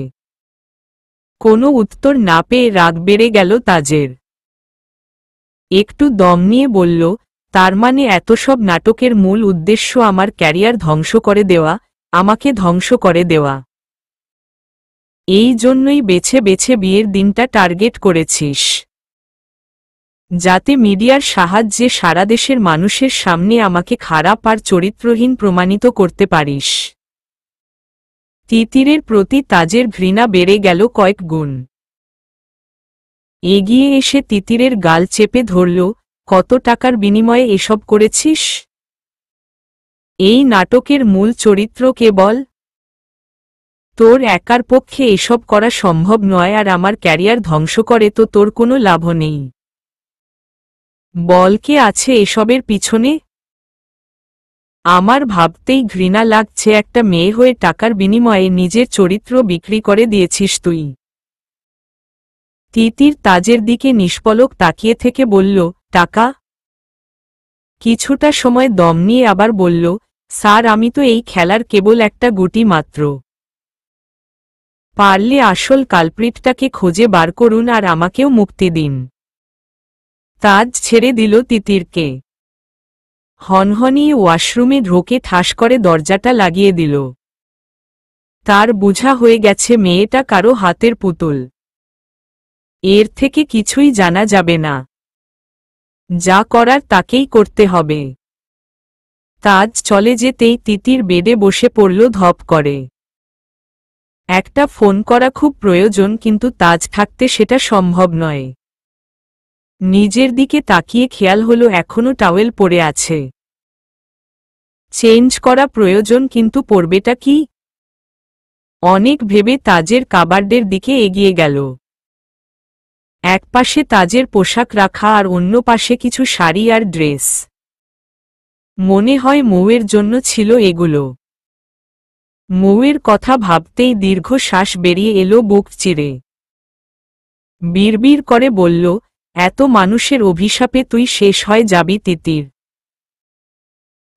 কোনো উত্তর না পেয়ে রাগ বেড়ে গেল তাজের। একটু দম নিয়ে বলল, তার মানে এত সব নাটকের মূল উদ্দেশ্য আমার ক্যারিয়ার ধ্বংস করে দেওয়া, আমাকে ধ্বংস করে দেওয়া। এই জন্যই বেছে বেছে বিয়ের দিনটা টার্গেট করেছিস, যাতে মিডিয়ার সাহায্যে সারা দেশের মানুষের সামনে আমাকে খারাপ আর চরিত্রহীন প্রমাণিত করতে পারিস। তিতিরের প্রতি তাজের ঘৃণা বেড়ে গেল কয়েক গুণ। এগিয়ে এসে তিতিরের গাল চেপে ধরল, কত টাকার বিনিময়ে এসব করেছিস? এই নাটকের মূল চরিত্র কে বল? তোর একার পক্ষে এসব করা সম্ভব নয়, আর আমার ক্যারিয়ার ধ্বংস করে তো তোর কোনো লাভ নেই। বল কে আছে এসবের পিছনে? আমার ভাবতেই ঘৃণা লাগছে, একটা মেয়ে হয়ে টাকার বিনিময়ে নিজের চরিত্র বিক্রি করে দিয়েছিস তুই। তিতির তাজের দিকে নিষ্পলক তাকিয়ে থেকে বলল, টাকা? কিছুটা সময় দম নিয়ে আবার বলল, স্যার আমি তো এই খেলার কেবল একটা গুটি মাত্র। পারলে আসল কালপ্রিটটাকে খুঁজে বার করুন আর আমাকেও মুক্তি দিন। তাজ ছেড়ে দিল তিতিরকে। হনহনিয়ে ওয়াশরুমে ঢোকে ঠাস করে দরজাটা লাগিয়ে দিল। তার বুঝা হয়ে গেছে মেয়েটা কারো হাতের পুতুল। এর থেকে কিছুই জানা যাবে না। যা করার তাকেই করতে হবে। তাজ চলে যেতেই তিতির বেডে বসে পড়ল ধপ করে। একটা ফোন করা খুব প্রয়োজন, কিন্তু তাজ থাকতে সেটা সম্ভব নয়। নিজের দিকে তাকিয়ে খেয়াল হলো এখনো টাওয়েল পরে আছে। চেঞ্জ করা প্রয়োজন, কিন্তু পরবেটা কি? অনেক ভেবে তাজের কাবার্ডের দিকে এগিয়ে গেল। এক পাশে তাজের পোশাক রাখা আর অন্য পাশে কিছু শাড়ি আর ড্রেস। মনে হয় মৌয়ের জন্য ছিল এগুলো। মৌয়ের কথা ভাবতেই দীর্ঘ শ্বাস বেরিয়ে এলো বুক চিরে। বিড়বিড় করে বলল, এত মানুষের অভিশাপে তুই শেষ হয়ে যাবি তিতির।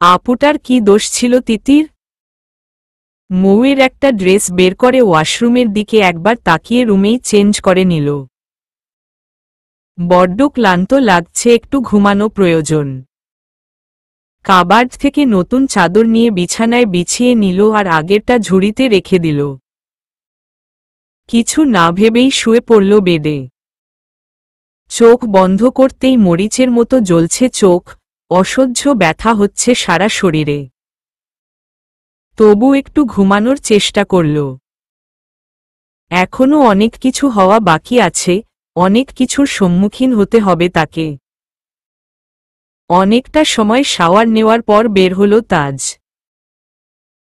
আপুটার কি দোষ ছিল তিতির? মৌয়ের একটা ড্রেস বের করে ওয়াশরুমের দিকে একবার তাকিয়ে রুমেই চেঞ্জ করে নিল। বড্ড ক্লান্ত লাগছে, একটু ঘুমানো প্রয়োজন। কাবার্ড থেকে নতুন চাদর নিয়ে বিছানায় বিছিয়ে নিল আর আগেরটা ঝুড়িতে রেখে দিল। কিছু না ভেবেই শুয়ে পড়ল বেডে। চোখ বন্ধ করতেই মরিচের মতো জ্বলছে চোখ, অসহ্য ব্যথা হচ্ছে সারা শরীরে। তবু একটু ঘুমানোর চেষ্টা করল। এখনো অনেক কিছু হওয়া বাকি আছে, অনেক কিছুর সম্মুখীন হতে হবে তাকে। অনেকটা সময় শাওয়ার নেওয়ার পর বের হলো তাজ।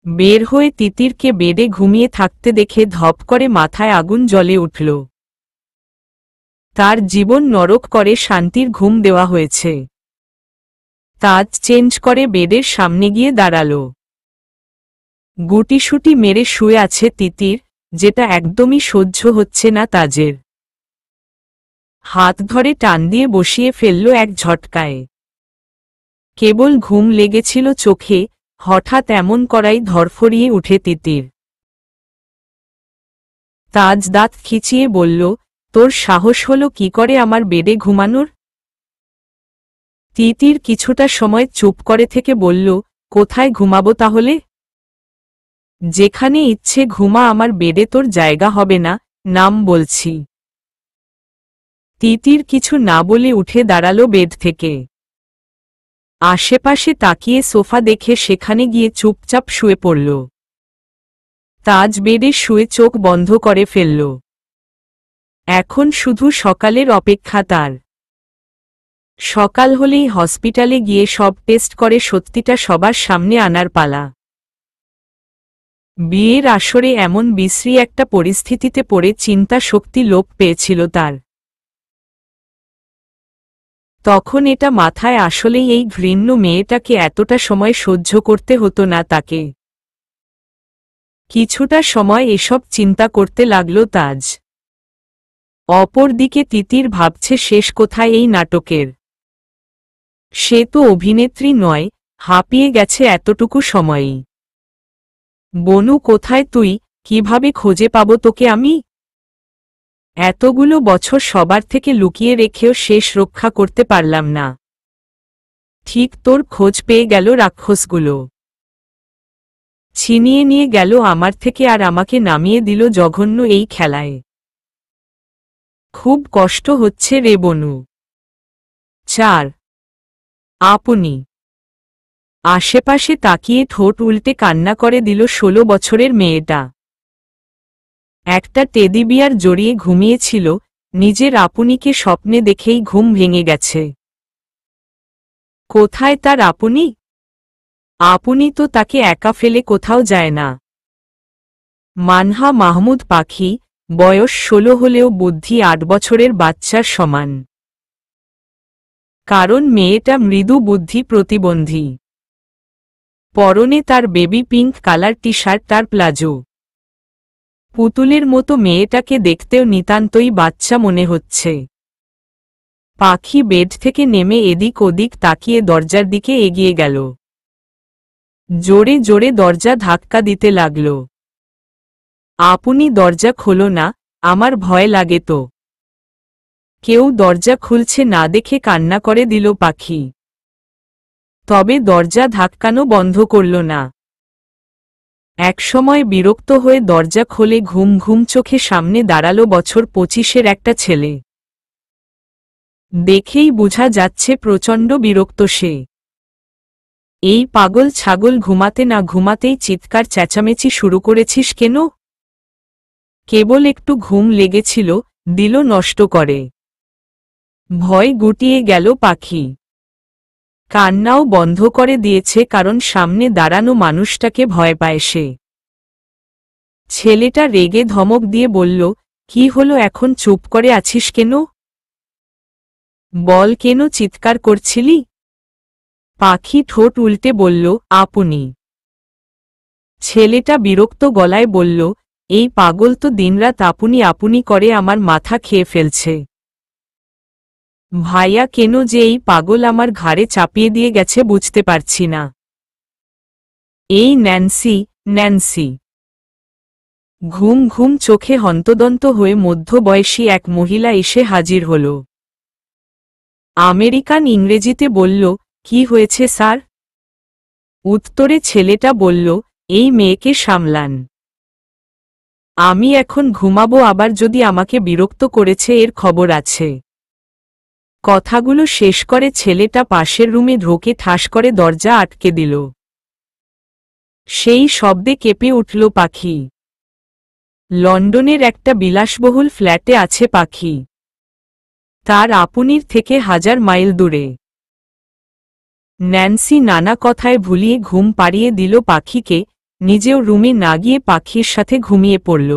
বের হয়ে তিতিরকে বেডে ঘুমিয়ে থাকতে দেখে ধপ করে মাথায় আগুন জ্বলে উঠল। তার জীবন নরক করে শান্তির ঘুম দেওয়া হয়েছে। তাজ চেঞ্জ করে বেডের সামনে গিয়ে দাঁড়াল। গুটিসুটি মেরে শুয়ে আছে তিতির, যেটা একদমই সহ্য হচ্ছে না তাজের। হাত ধরে টান দিয়ে বসিয়ে ফেলল এক ঝটকায়। কেবল ঘুম লেগেছিল চোখে, হঠাৎ এমন করাই ধরফরিয়ে উঠে তিতির। তাজ দাঁত খিচিয়ে বলল, তোর সাহস হলো কি করে আমার বেডে ঘুমানোর? তিতির কিছুটা সময় চুপ করে থেকে বলল, কোথায় ঘুমাবো তাহলে? যেখানে ইচ্ছে ঘুমা, আমার বেডে তোর জায়গা হবে না, নাম বলছি। তিতির কিছু না বলে উঠে দাঁড়ালো বেড থেকে। আশেপাশে তাকিয়ে সোফা দেখে সেখানে গিয়ে চুপচাপ শুয়ে পড়ল। তাজ বেডে শুয়ে চোখ বন্ধ করে ফেলল। এখন শুধু সকালের অপেক্ষা তার। সকাল হলেই হসপিটালে গিয়ে সব টেস্ট করে সত্যিটা সবার সামনে আনার পালা। বিয়ের আসরে এমন বিশ্রী একটা পরিস্থিতিতে পড়ে চিন্তা শক্তি লোপ পেয়েছিল তার। তখন এটা মাথায় আসলেই এই ঘৃণ্য মেয়েটাকে এতটা সময় সহ্য করতে হতো না তাকে। কিছুটা সময় এসব চিন্তা করতে লাগল তাজ। অপরদিকে তিতির ভাবছে শেষ কোথায় এই নাটকের। সে তো অভিনেত্রী নয়, হাঁপিয়ে গেছে এতটুকু সময়ই। বনু কোথায় তুই, কিভাবে খুঁজে পাবো তোকে আমি? এতগুলো বছর সবার থেকে লুকিয়ে রেখেও শেষ রক্ষা করতে পারলাম না। ঠিক তোর খোঁজ পেয়ে গেল রাক্ষসগুলো। ছিনিয়ে নিয়ে গেল আমার থেকে আর আমাকে নামিয়ে দিল জঘন্য এই খেলায়। খুব কষ্ট হচ্ছে রে বনু। 4 আপনি আশেপাশে তাকিয়ে ঠোঁট উল্টে কান্না করে দিল 16 বছরের মেয়েটা। একটা টেডি বিয়ার জড়িয়ে ঘুমিয়েছিল, নিজের আপনিকে স্বপ্নে দেখেই ঘুম ভেঙে গেছে। কোথায় তার আপনি? আপনি তো তাকে একা ফেলে কোথাও যায় না। মানহা মাহমুদ পাখি, বয়স 16 হলেও বুদ্ধি 8 বছরের বাচ্চার সমান। কারণ মেয়েটা মৃদু বুদ্ধি প্রতিবন্ধী। পরনে তার baby pink colour T shirt, তার প্লাজো। পুতুলের মতো মেয়েটাকে দেখতেও নিতান্তই বাচ্চা মনে হচ্ছে। পাখি বেড থেকে নেমে এদিক ওদিক তাকিয়ে দরজার দিকে এগিয়ে গেল। জোরে জোরে দরজা ধাক্কা দিতে লাগল। আপনি দরজা খোলো না, আমার ভয় লাগে তো। কেউ দরজা খুলছে না দেখে কান্না করে দিল পাখি। তবে দরজা ধাক্কানো বন্ধ করল না। একসময় বিরক্ত হয়ে দরজা খোলে ঘুম ঘুম চোখে সামনে দাঁড়ালো বছর 25-এর একটা ছেলে। দেখেই বোঝা যাচ্ছে প্রচণ্ড বিরক্ত সে। এই পাগল ছাগল ঘুমাতে না ঘুমাতেই চিৎকার চেঁচামেচি শুরু করেছিস কেন? কেবল একটু ঘুম লেগেছিল, দিল নষ্ট করে। ভয় গুটিয়ে গেল পাখি। কান্নাও বন্ধ করে দিয়েছে কারণ সামনে দাঁড়ানো মানুষটাকে ভয় পায় সে। ছেলেটা রেগে ধমক দিয়ে বলল, কি হলো এখন চুপ করে আছিস কেন? বল কেন চিৎকার করছিলি? পাখি ঠোঁট উল্টে বলল, আপনি। ছেলেটা বিরক্ত গলায় বলল, এই পাগল তো দিনরাত আপনি আপনি করে আমার মাথা খেয়ে ফেলছে। ভাইয়া কেন যে এই পাগল আমার ঘাড়ে চাপিয়ে দিয়ে গেছে বুঝতে পারছি না। এই ন্যান্সি, ন্যান্সি। ঘুম ঘুম চোখে হন্তদন্ত হয়ে মধ্যবয়সী এক মহিলা এসে হাজির হল। আমেরিকান ইংরেজিতে বলল, কি হয়েছে স্যার? উত্তরে ছেলেটা বলল, এই মেয়েকে সামলান। আমি এখন ঘুমাবো, আবার যদি আমাকে বিরক্ত করেছে এর খবর আছে। কথাগুলো শেষ করে ছেলেটা পাশের রুমে ঢোকে ঠাস করে দরজা আটকে দিল। সেই শব্দে কেঁপে উঠল পাখি। লন্ডনের একটা বিলাসবহুল ফ্ল্যাটে আছে পাখি। তার আপনির থেকে 1000 মাইল দূরে। ন্যান্সি নানা কথায় ভুলিয়ে ঘুম পাড়িয়ে দিল পাখিকে, নিজেও রুমে না গিয়ে পাখির সাথে ঘুমিয়ে পড়ল।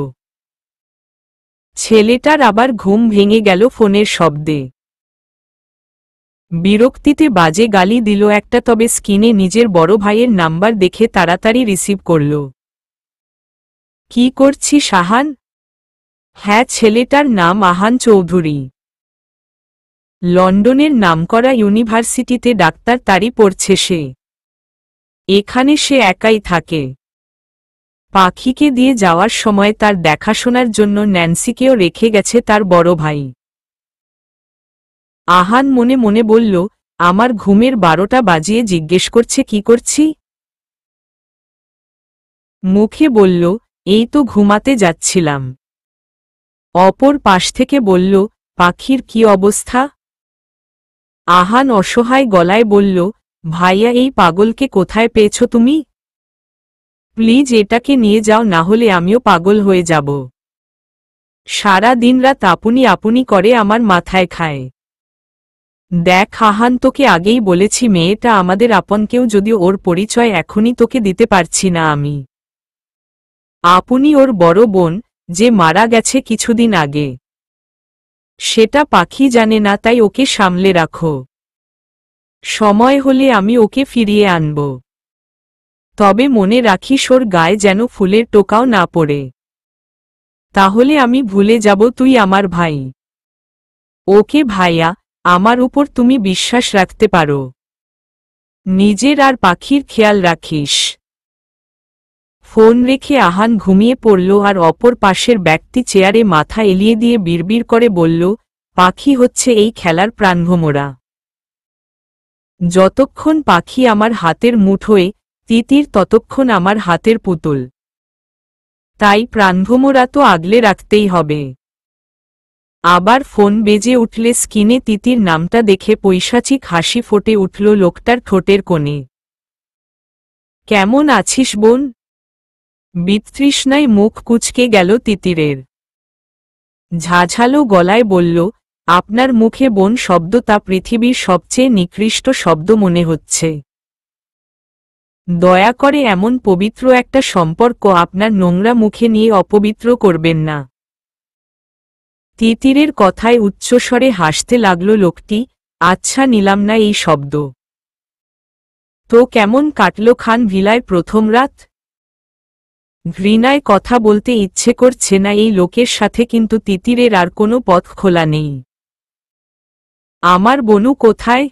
ছেলেটার আবার ঘুম ভেঙে গেল ফোনের শব্দে। বিরক্তিতে বাজে গালি দিল একটা, তবে স্ক্রিনে নিজের বড় ভাইয়ের নাম্বার দেখে তাড়াতাড়ি রিসিভ করল। কি করছিস আহান? হ্যাঁ, ছেলেটার নাম আহান চৌধুরী। লন্ডনের নামকরা ইউনিভার্সিটিতে ডাক্তারি পড়ছে সে। এখানে সে একাই থাকে। পাখিকে দিয়ে যাওয়ার সময় তার দেখাশোনার জন্য ন্যান্সিকেও রেখে গেছে তার বড় ভাই। আহান মনে মনে বলল, আমার ঘুমের 12টা বাজিয়ে জিজ্ঞেস করছে কি করছি। মুখে বলল, এই তো ঘুমাতে যাচ্ছিলাম। অপর পাশ থেকে বলল, পাখির কি অবস্থা? আহান অসহায় গলায় বলল, ভাইয়া, এই পাগলকে কোথায় পেয়েছো তুমি? প্লিজ এটাকে নিয়ে যাও, না হলে আমিও পাগল হয়ে যাব। সারা দিন রাত আপনি আপনি করে আমার মাথায় খায়। দেখ আহান, তোকে আগেই বলেছি মেয়েটা আমাদের আপন কেউ, যদিও ওর পরিচয় এখনই তোকে দিতে পারছি না আমি। আপনি ওর বড় বোন, যে মারা গেছে কিছুদিন আগে। সেটা পাখি জানে না, তাই ওকে সামলে রাখো। সময় হলে আমি ওকে ফিরিয়ে আনব। তবে মনে রাখিস ওর গায়ে যেন ফুলের টোকাও না পড়ে। তাহলে আমি ভুলে যাব তুই আমার ভাই। ওকে ভাইয়া, আমার উপর তুমি বিশ্বাস রাখতে পারো। নিজের আর পাখির খেয়াল রাখিস। ফোন রেখে আহান ঘুমিয়ে পড়ল, আর অপর পাশের ব্যক্তি চেয়ারে মাথা এলিয়ে দিয়ে বিড়বিড় করে বলল, পাখি হচ্ছে এই খেলার প্রাণভোমরা। যতক্ষণ পাখি আমার হাতের মুঠোয়, তিতির ততক্ষণ আমার হাতের পুতুল। তাই প্রাণভোমরা তো আগলে রাখতেই হবে। আবার ফোন বেজে উঠলে স্ক্রিনে তিতির নামটা দেখে পৈশাচিক হাসি ফোটে উঠল লোকটার ঠোঁটের কোণে। কেমন আছিস বোন? বিতৃষ্ণায় মুখ কুঁচকে গেল তিতিরের। ঝাঝালো গলায় বলল, আপনার মুখে বোন শব্দটা পৃথিবীর সবচেয়ে নিকৃষ্ট শব্দ মনে হচ্ছে। দয়া করে এমন পবিত্র একটা সম্পর্ক আপনার নোংরা মুখে নিয়ে অপবিত্র করবেন না। তিতিরের কথায় উচ্চস্বরে হাসতে লাগল লোকটি। আচ্ছা, নিলাম না এই শব্দ। তো কেমন কাটল খান ভিলায় প্রথম রাত? ঘৃণায় কথা বলতে ইচ্ছে করছে না এই লোকের সাথে, কিন্তু তিতিরের আর কোনো পথ খোলা নেই। আমার বনু কোথায়?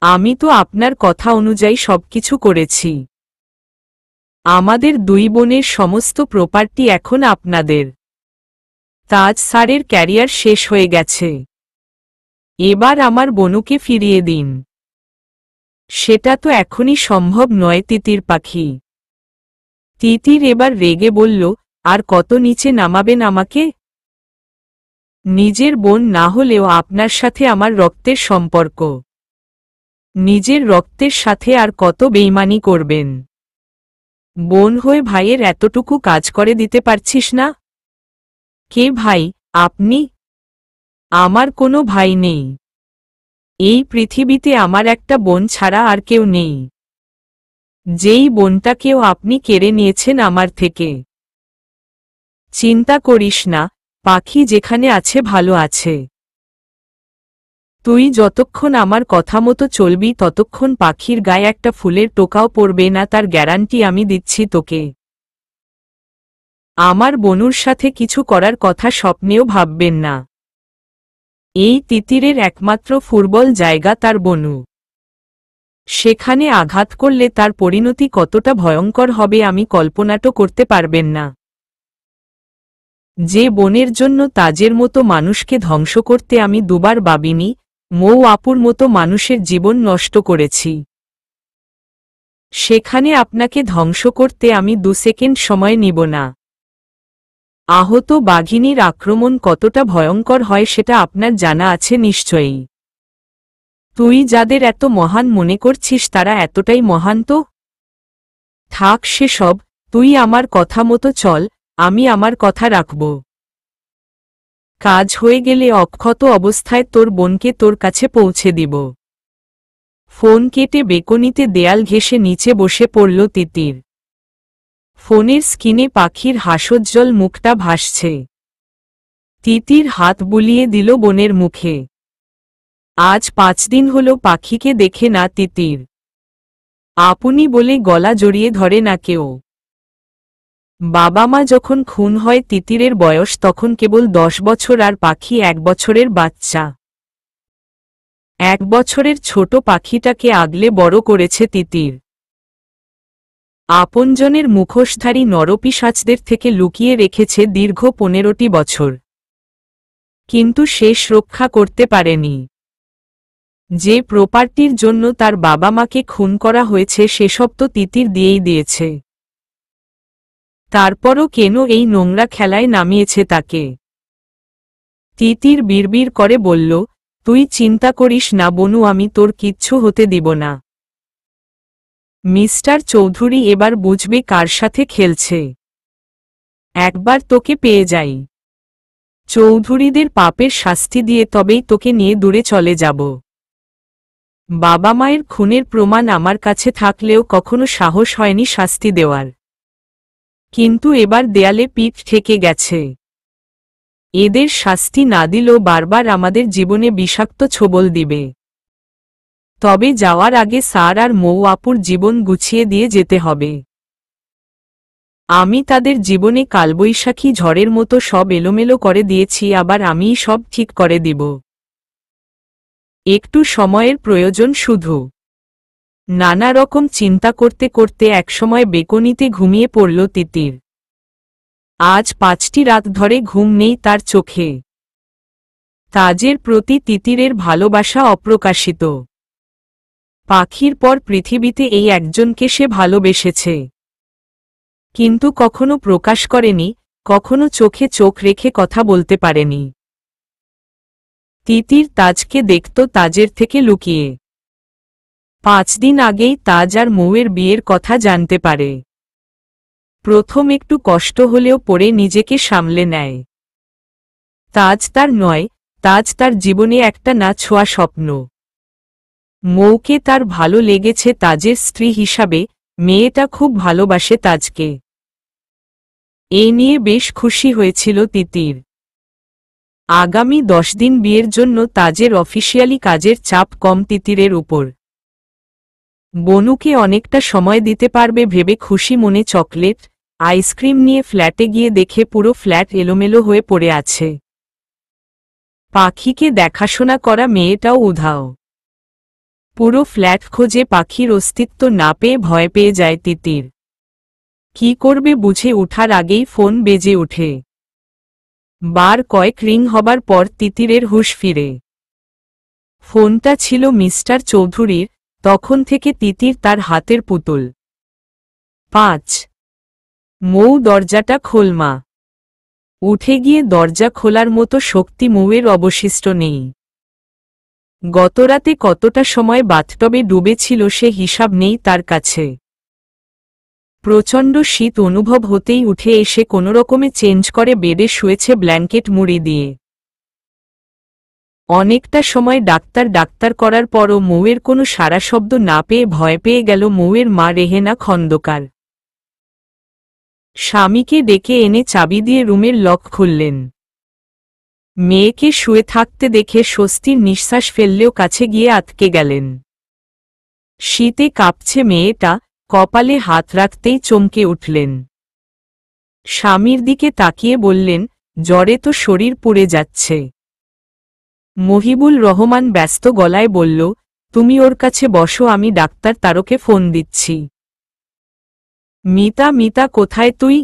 আমি তো আপনার কথা অনুযায়ী সবকিছু করেছি। আমাদের দুই বোনের সমস্ত প্রপার্টি এখন আপনাদের। তাজ স্যারের ক্যারিয়ার শেষ হয়ে গেছে। এবার আমার বনুকে ফিরিয়ে দিন। সেটা তো এখনই সম্ভব নয় তিতির পাখি। তিতির এবার রেগে বলল, আর কত নিচে নামাবেন আমাকে? নিজের বোন না হলেও আপনার সাথে আমার রক্তের সম্পর্ক। নিজের রক্তের সাথে আর কত বেইমানি করবেন? বোন হয়ে ভাইয়ের এতটুকু কাজ করে দিতে পারছিস না? কে ভাই আপনি? আমার কোনো ভাই নেই। এই পৃথিবীতে আমার একটা বোন ছাড়া আর কেউ নেই। যেই বোনটাকেও আপনি কেড়ে নিয়েছেন আমার থেকে। চিন্তা করিস না, পাখি যেখানে আছে ভালো আছে। তুই যতক্ষণ আমার কথা মতো চলবি ততক্ষণ পাখির গায়ে একটা ফুলের টোকাও পড়বে না, তার গ্যারান্টি আমি দিচ্ছি তোকে। আমার বনুর সাথে কিছু করার কথা স্বপ্নেও ভাববেন না। এই তিতিরের একমাত্র ফুটবল জায়গা তার বনু। সেখানে আঘাত করলে তার পরিণতি কতটা ভয়ঙ্কর হবে আমি কল্পনাটো করতে পারবেন না। যে বনের জন্য তাজের মতো মানুষকে ধ্বংস করতে আমি দুবার ভাবিনি, মৌ আপুর মতো মানুষের জীবন নষ্ট করেছি। সেখানে আপনাকে ধ্বংস করতে আমি 2 সেকেন্ড সময় নিব না। আহত বাঘিনীর আক্রমণ কতটা ভয়ঙ্কর হয় সেটা আপনার জানা আছে নিশ্চয়ই। তুই যাদের এত মহান মনে করছিস তারা এতটাই মহান তো? থাক সেসব, তুই আমার কথা মতো চল, আমি আমার কথা রাখব। কাজ হয়ে গেলে অক্ষত অবস্থায় তোর বোনকে তোর কাছে পৌঁছে দিব। ফোন কেটে বেকনিতে দেয়াল ঘেঁষে নিচে বসে পড়ল তিতির। ফোনের স্ক্রিনে পাখির হাসোজ্জ্বল মুখটা ভাসছে। তিতির হাত বুলিয়ে দিল বোনের মুখে। আজ 5 দিন হলো পাখিকে দেখে না তিতির। আপনি বলে গলা জড়িয়ে ধরে না কেউ। বাবা মা যখন খুন হয় তিতিরের বয়স তখন কেবল 10 বছর, আর পাখি 1 বছরের বাচ্চা। 1 বছরের ছোট পাখিটাকে আগলে বড় করেছে তিতির। আপনজনের মুখোশধারী নরপিশাচদের থেকে লুকিয়ে রেখেছে দীর্ঘ 15টি বছর। কিন্তু শেষ রক্ষা করতে পারেনি। যে প্রপার্টির জন্য তার বাবা মাকে খুন করা হয়েছে সেসব তো তিতির দিয়েই দিয়েছে। তারপরও কেন এই নোংরা খেলায় নামিয়েছে তাকে? তিতির বিড়বিড় করে বলল, তুই চিন্তা করিস না বনু, আমি তোর কিচ্ছু হতে দিব না। মিস্টার চৌধুরী এবার বুঝবে কার সাথে খেলছে। একবার তোকে পেয়ে যাই, চৌধুরীদের পাপের শাস্তি দিয়ে তবেই তোকে নিয়ে দূরে চলে যাব। বাবা মায়ের খুনের প্রমাণ আমার কাছে থাকলেও কখনো সাহস হয়নি শাস্তি দেওয়ার, কিন্তু এবার দেয়ালে পিঠ ঠেকে গেছে। এদের শাস্তি না দিলেও বারবার আমাদের জীবনে বিষাক্ত ছোবল দিবে। তবে যাওয়ার আগে স্যার আর মৌ আপুর জীবন গুছিয়ে দিয়ে যেতে হবে। আমি তাদের জীবনে কালবৈশাখী ঝড়ের মতো সব এলোমেলো করে দিয়েছি, আবার আমিই সব ঠিক করে দিব। একটু সময়ের প্রয়োজন শুধু। নানা রকম চিন্তা করতে করতে একসময় বেকনিতে ঘুমিয়ে পড়ল তিতির। আজ 5টি রাত ধরে ঘুম নেই তার চোখে। তাজের প্রতি তিতিরের ভালোবাসা অপ্রকাশিত। পাখির পর পৃথিবীতে এই একজনকে সে ভালোবেসেছে, কিন্তু কখনো প্রকাশ করেনি, কখনো চোখে চোখ রেখে কথা বলতে পারেনি। তিতির তাজকে দেখত তাজের থেকে লুকিয়ে। 5 দিন আগেই তাজ আর মৌয়ের বিয়ের কথা জানতে পারে। প্রথম একটু কষ্ট হলেও পরে নিজেকে সামলে নেয়। তাজ তার নয়, তাজ তার জীবনে একটা না ছোঁয়া স্বপ্ন। মৌকে তার ভালো লেগেছে তাজের স্ত্রী হিসাবে, মেয়েটা খুব ভালোবাসে তাজকে। এই নিয়ে বেশ খুশি হয়েছিল তিতির। আগামী 10 দিন বিয়ের জন্য তাজের অফিসিয়ালি কাজের চাপ কম তিতিরের উপর। বনুকে অনেকটা সময় দিতে পারবে ভেবে খুশি মনে চকলেট, আইসক্রিম নিয়ে ফ্ল্যাটে গিয়ে দেখে পুরো ফ্ল্যাট এলোমেলো হয়ে পড়ে আছে। পাখিকে দেখাশোনা করা মেয়েটাও উধাও। পুরো ফ্ল্যাট খোঁজে পাখির অস্তিত্ব না পেয়ে ভয় পেয়ে যায় তিতির। কি করবে বুঝে ওঠার আগেই ফোন বেজে ওঠে। বার কয়েক রিং হবার পর তিতিরের হুঁশ ফিরে। ফোনটা ছিল মিস্টার চৌধুরীর। তখন থেকে তিতির তার হাতের পুতুল। 5 মৌ দরজাটা খোল মা। উঠে গিয়ে দরজা খোলার মতো শক্তি মৌয়ের অবশিষ্ট নেই। গতরাতে কতটা সময় বাথটবে ডুবেছিল সে হিসাব নেই তার কাছে। প্রচণ্ড শীত অনুভব হতেই উঠে এসে কোনোরকমে চেঞ্জ করে বেডে শুয়েছে ব্ল্যাঙ্কেট মুড়ি দিয়ে। অনেকটা সময় ডাক্তার ডাক্তার করার পরও মৌয়ের কোনো সাড়া শব্দ না পেয়ে ভয় পেয়ে গেল মৌয়ের মা রেহেনা খন্দকার। স্বামীকে ডেকে এনে চাবি দিয়ে রুমের লক খুললেন। মেয়েকে শুয়ে থাকতে দেখে স্বস্তির নিঃশ্বাস ফেললেও কাছে গিয়ে আটকে গেলেন। শীতে কাঁপছে মেয়েটা, কপালে হাত রাখতেই চমকে উঠলেন। স্বামীর দিকে তাকিয়ে বললেন, জ্বরে তো শরীর পুড়ে যাচ্ছে। মহিবুল রহমান ব্যস্ত গলায় বলল, তুমি ওর কাছে বসো, আমি ডাক্তার তারকে ফোন দিচ্ছি। মিতা মিতা কোথায় তুই?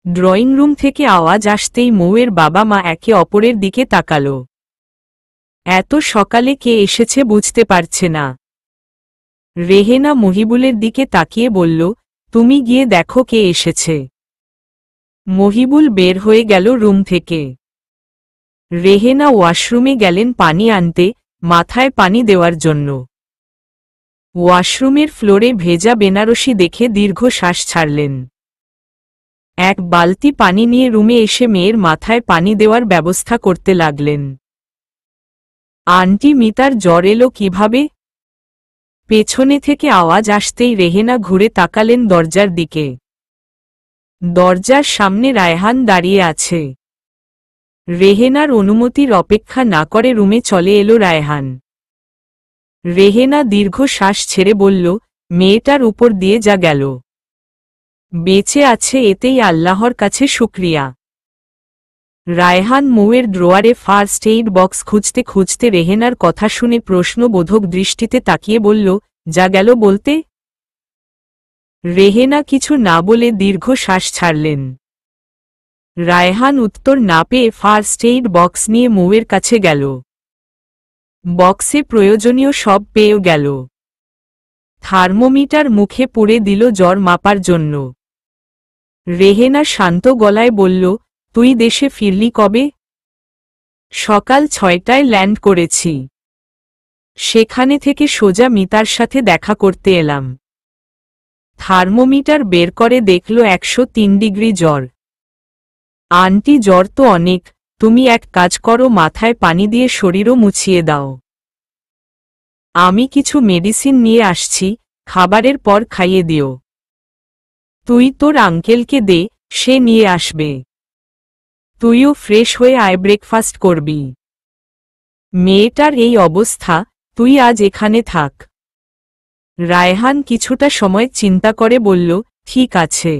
ড্রয়িং রুম থেকে আওয়াজ আসতেই মৌয়ের বাবা মা একে অপরের দিকে তাকাল। এত সকালে কে এসেছে বুঝতে পারছে না। রেহেনা মহিবুলের দিকে তাকিয়ে বলল, তুমি গিয়ে দেখো কে এসেছে। মহিবুল বের হয়ে গেল রুম থেকে। রেহেনা ওয়াশরুমে গেলেন পানি আনতে, মাথায় পানি দেওয়ার জন্য। ওয়াশরুমের ফ্লোরে ভেজা বেনারসি দেখে দীর্ঘ শ্বাস ছাড়লেন। এক বালতি পানি নিয়ে রুমে এসে মেয়ের মাথায় পানি দেওয়ার ব্যবস্থা করতে লাগলেন। আন্টি মিতার জ্বর এলো কিভাবে? পেছনে থেকে আওয়াজ আসতেই রেহেনা ঘুরে তাকালেন দরজার দিকে। দরজার সামনে রায়হান দাঁড়িয়ে আছে। রেহেনার অনুমতির অপেক্ষা না করে রুমে চলে এলো রায়হান। রেহেনা দীর্ঘ শ্বাস ছেড়ে বলল, মেয়েটার উপর দিয়ে যা গেল, বেঁচে আছে এতেই আল্লাহর কাছে শুকরিয়া। রায়হান মৌয়ের ড্রোয়ারে ফার্স্ট এইড বক্স খুঁজতে খুঁজতে রেহেনার কথা শুনে প্রশ্নবোধক দৃষ্টিতে তাকিয়ে বলল, যা গেল বলতে? রেহেনা কিছু না বলে দীর্ঘ শ্বাস ছাড়লেন। রায়হান উত্তর না পেয়ে ফার্স্ট এইড বক্স নিয়ে মৌয়ের কাছে গেল। বক্সে প্রয়োজনীয় সব পেয়েও গেল। থার্মোমিটার মুখে পুরে দিল জ্বর মাপার জন্য। রেহেনা শান্ত গলায় বলল, তুই দেশে ফিরলি কবে? সকাল 6টায় ল্যান্ড করেছি। সেখানে থেকে সোজা মিতার সাথে দেখা করতে এলাম। থার্মোমিটার বের করে দেখল 103 ডিগ্রি জ্বর। আন্টি, জ্বর তো অনেক, তুমি এক কাজ করো, মাথায় পানি দিয়ে শরীরও মুছিয়ে দাও। আমি কিছু মেডিসিন নিয়ে আসছি, খাবারের পর খাইয়ে দিও। তুই তোর আঙ্কেলকে দে, সে নিয়ে আসবে। তুইও ফ্রেশ হয়ে আয়, ব্রেকফাস্ট করবি। মেয়েটার এই অবস্থা, তুই আজ এখানে থাক। রায়হান কিছুটা সময় চিন্তা করে বলল, ঠিক আছে।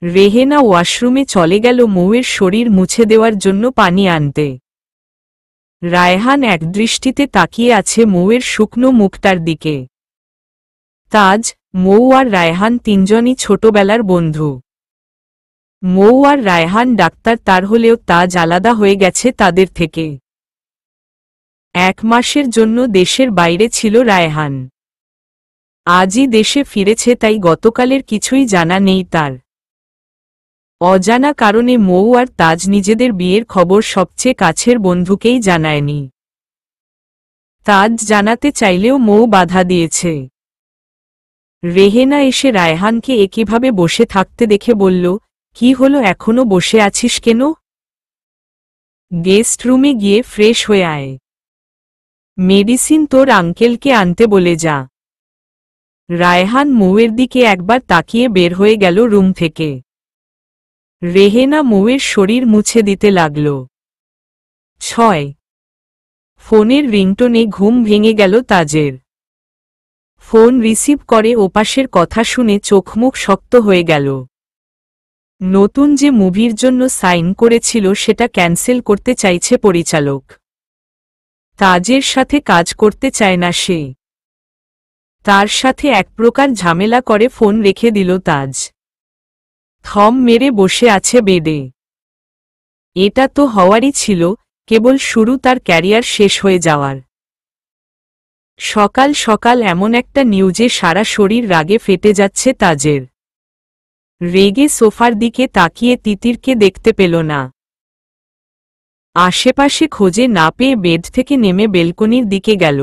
রেহেনা ওয়াশরুমে চলে গেল মৌয়ের শরীর মুছে দেওয়ার জন্য পানি আনতে। রায়হান একদৃষ্টিতে তাকিয়ে আছে মৌয়ের শুকনো মুখটার দিকে। তাজ, মৌ আর রায়হান তিনজনই ছোটবেলার বন্ধু। মৌ আর রায়হান ডাক্তার, তার হলেও তাজ আলাদা হয়ে গেছে তাদের থেকে। 1 মাসের জন্য দেশের বাইরে ছিল রায়হান। আজই দেশে ফিরেছে, তাই গতকালের কিছুই জানা নেই তার। অজানা কারণে মৌ আর তাজ নিজেদের বিয়ের খবর সবচেয়ে কাছের বন্ধুকেই জানায়নি। তাজ জানাতে চাইলেও মৌ বাধা দিয়েছে। রেহেনা এসে রায়হানকে একইভাবে বসে থাকতে দেখে বলল, কি হলো, এখনো বসে আছিস কেন? গেস্ট রুমে গিয়ে ফ্রেশ হয়ে আয়। মেডিসিন তোর আঙ্কেলকে আনতে বলে যা। রায়হান মৌয়ের দিকে একবার তাকিয়ে বের হয়ে গেল রুম থেকে। রেহেনা মৌয়ের শরীর মুছে দিতে লাগল। 6 ফোনের রিংটোনে ঘুম ভেঙে গেল তাজের। ফোন রিসিভ করে ওপাশের কথা শুনে চোখমুখ শক্ত হয়ে গেল। নতুন যে মুভির জন্য সাইন করেছিল সেটা ক্যান্সেল করতে চাইছে পরিচালক। তাজের সাথে কাজ করতে চায় না সে। তার সাথে এক প্রকার ঝামেলা করে ফোন রেখে দিল তাজ। থম মেরে বসে আছে বেডে। এটা তো হওয়ারই ছিল, কেবল শুরু তার ক্যারিয়ার শেষ হয়ে যাওয়ার। সকাল সকাল এমন একটা নিউজে সারা শরীর রাগে ফেটে যাচ্ছে তাজের। রেগে সোফার দিকে তাকিয়ে তিতিরকে দেখতে পেল না। আশেপাশে খোঁজে না পেয়ে বেড থেকে নেমে বেলকনির দিকে গেল।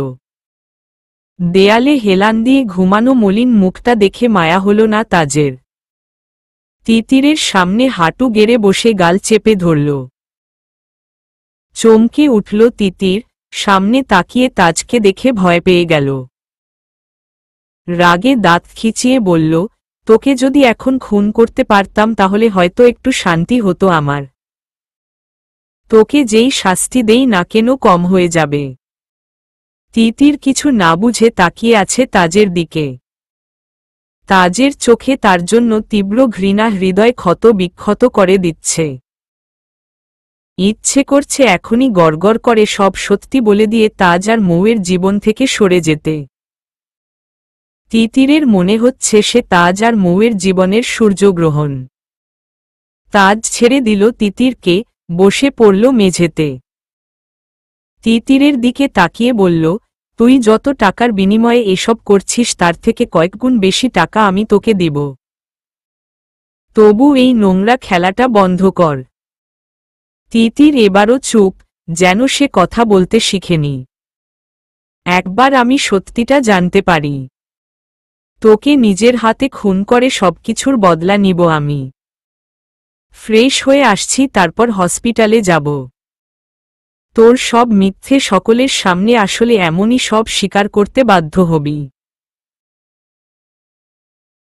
দেয়ালে হেলান দিয়ে ঘুমানো মলিন মুখটা দেখে মায়া হল না তাজের। তিতিরের সামনে হাঁটু গেড়ে বসে গাল চেপে ধরল। চমকে উঠল তিতির, সামনে তাকিয়ে তাজকে দেখে ভয় পেয়ে গেল। রাগে দাঁত খিচিয়ে বলল, তোকে যদি এখন খুন করতে পারতাম তাহলে হয়তো একটু শান্তি হতো আমার। তোকে যেই শাস্তি দেই না কেন কম হয়ে যাবে। তিতির কিছু না বুঝে তাকিয়ে আছে তাজের দিকে। তাজের চোখে তার জন্য তীব্র ঘৃণা হৃদয় ক্ষত বিক্ষত করে দিচ্ছে। ইচ্ছে করছে এখনই গড়গড় করে সব সত্যি বলে দিয়ে তাজ আর মৌয়ের জীবন থেকে সরে যেতে। তিতিরের মনে হচ্ছে সে তাজ আর মৌয়ের জীবনের সূর্যগ্রহণ। তাজ ছেড়ে দিল তিতিরকে, বসে পড়ল মেঝেতে। তিতিরের দিকে তাকিয়ে বলল, তুই যত টাকার বিনিময়ে এসব করছিস তার থেকে কয়েকগুণ বেশি টাকা আমি তোকে দিব। তবু এই নোংরা খেলাটা বন্ধ কর। তিতির এবারও চুপ, যেন সে কথা বলতে শিখেনি। একবার আমি সত্যিটা জানতে পারি, তোকে নিজের হাতে খুন করে সবকিছুর বদলা নিব আমি। ফ্রেশ হয়ে আসছি, তারপর হসপিটালে যাব। তোর সব মিথ্যে সকলের সামনে আসলে এমনই সব স্বীকার করতে বাধ্য হবি।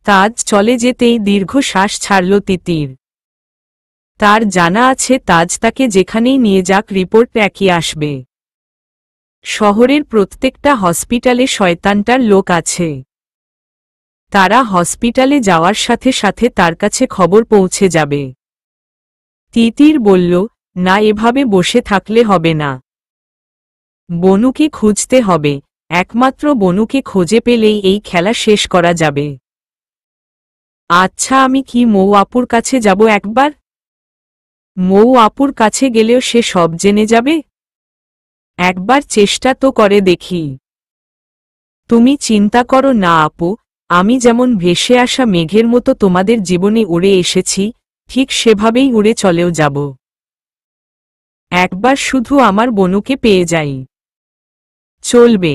তাজ চলে যেতেই দীর্ঘ শ্বাস ছাড়ল তিতির। তার জানা আছে তাজ তাকে যেখানেই নিয়ে যাক রিপোর্ট একই আসবে। শহরের প্রত্যেকটা হসপিটালে শয়তানটার লোক আছে। তারা হসপিটালে যাওয়ার সাথে সাথে তার কাছে খবর পৌঁছে যাবে। তিতির বলল, না, এভাবে বসে থাকলে হবে না। বনুকে খুঁজতে হবে, একমাত্র বনুকে খুঁজে পেলেই এই খেলা শেষ করা যাবে। আচ্ছা, আমি কি মৌ আপুর কাছে যাব একবার? মৌ আপুর কাছে গেলেও সে সব জেনে যাবে। একবার চেষ্টা তো করে দেখি। তুমি চিন্তা করো না আপু, আমি যেমন ভেসে আসা মেঘের মতো তোমাদের জীবনে উড়ে এসেছি, ঠিক সেভাবেই উড়ে চলেও যাব। একবার শুধু আমার বনুকে পেয়ে যাই। চলবে।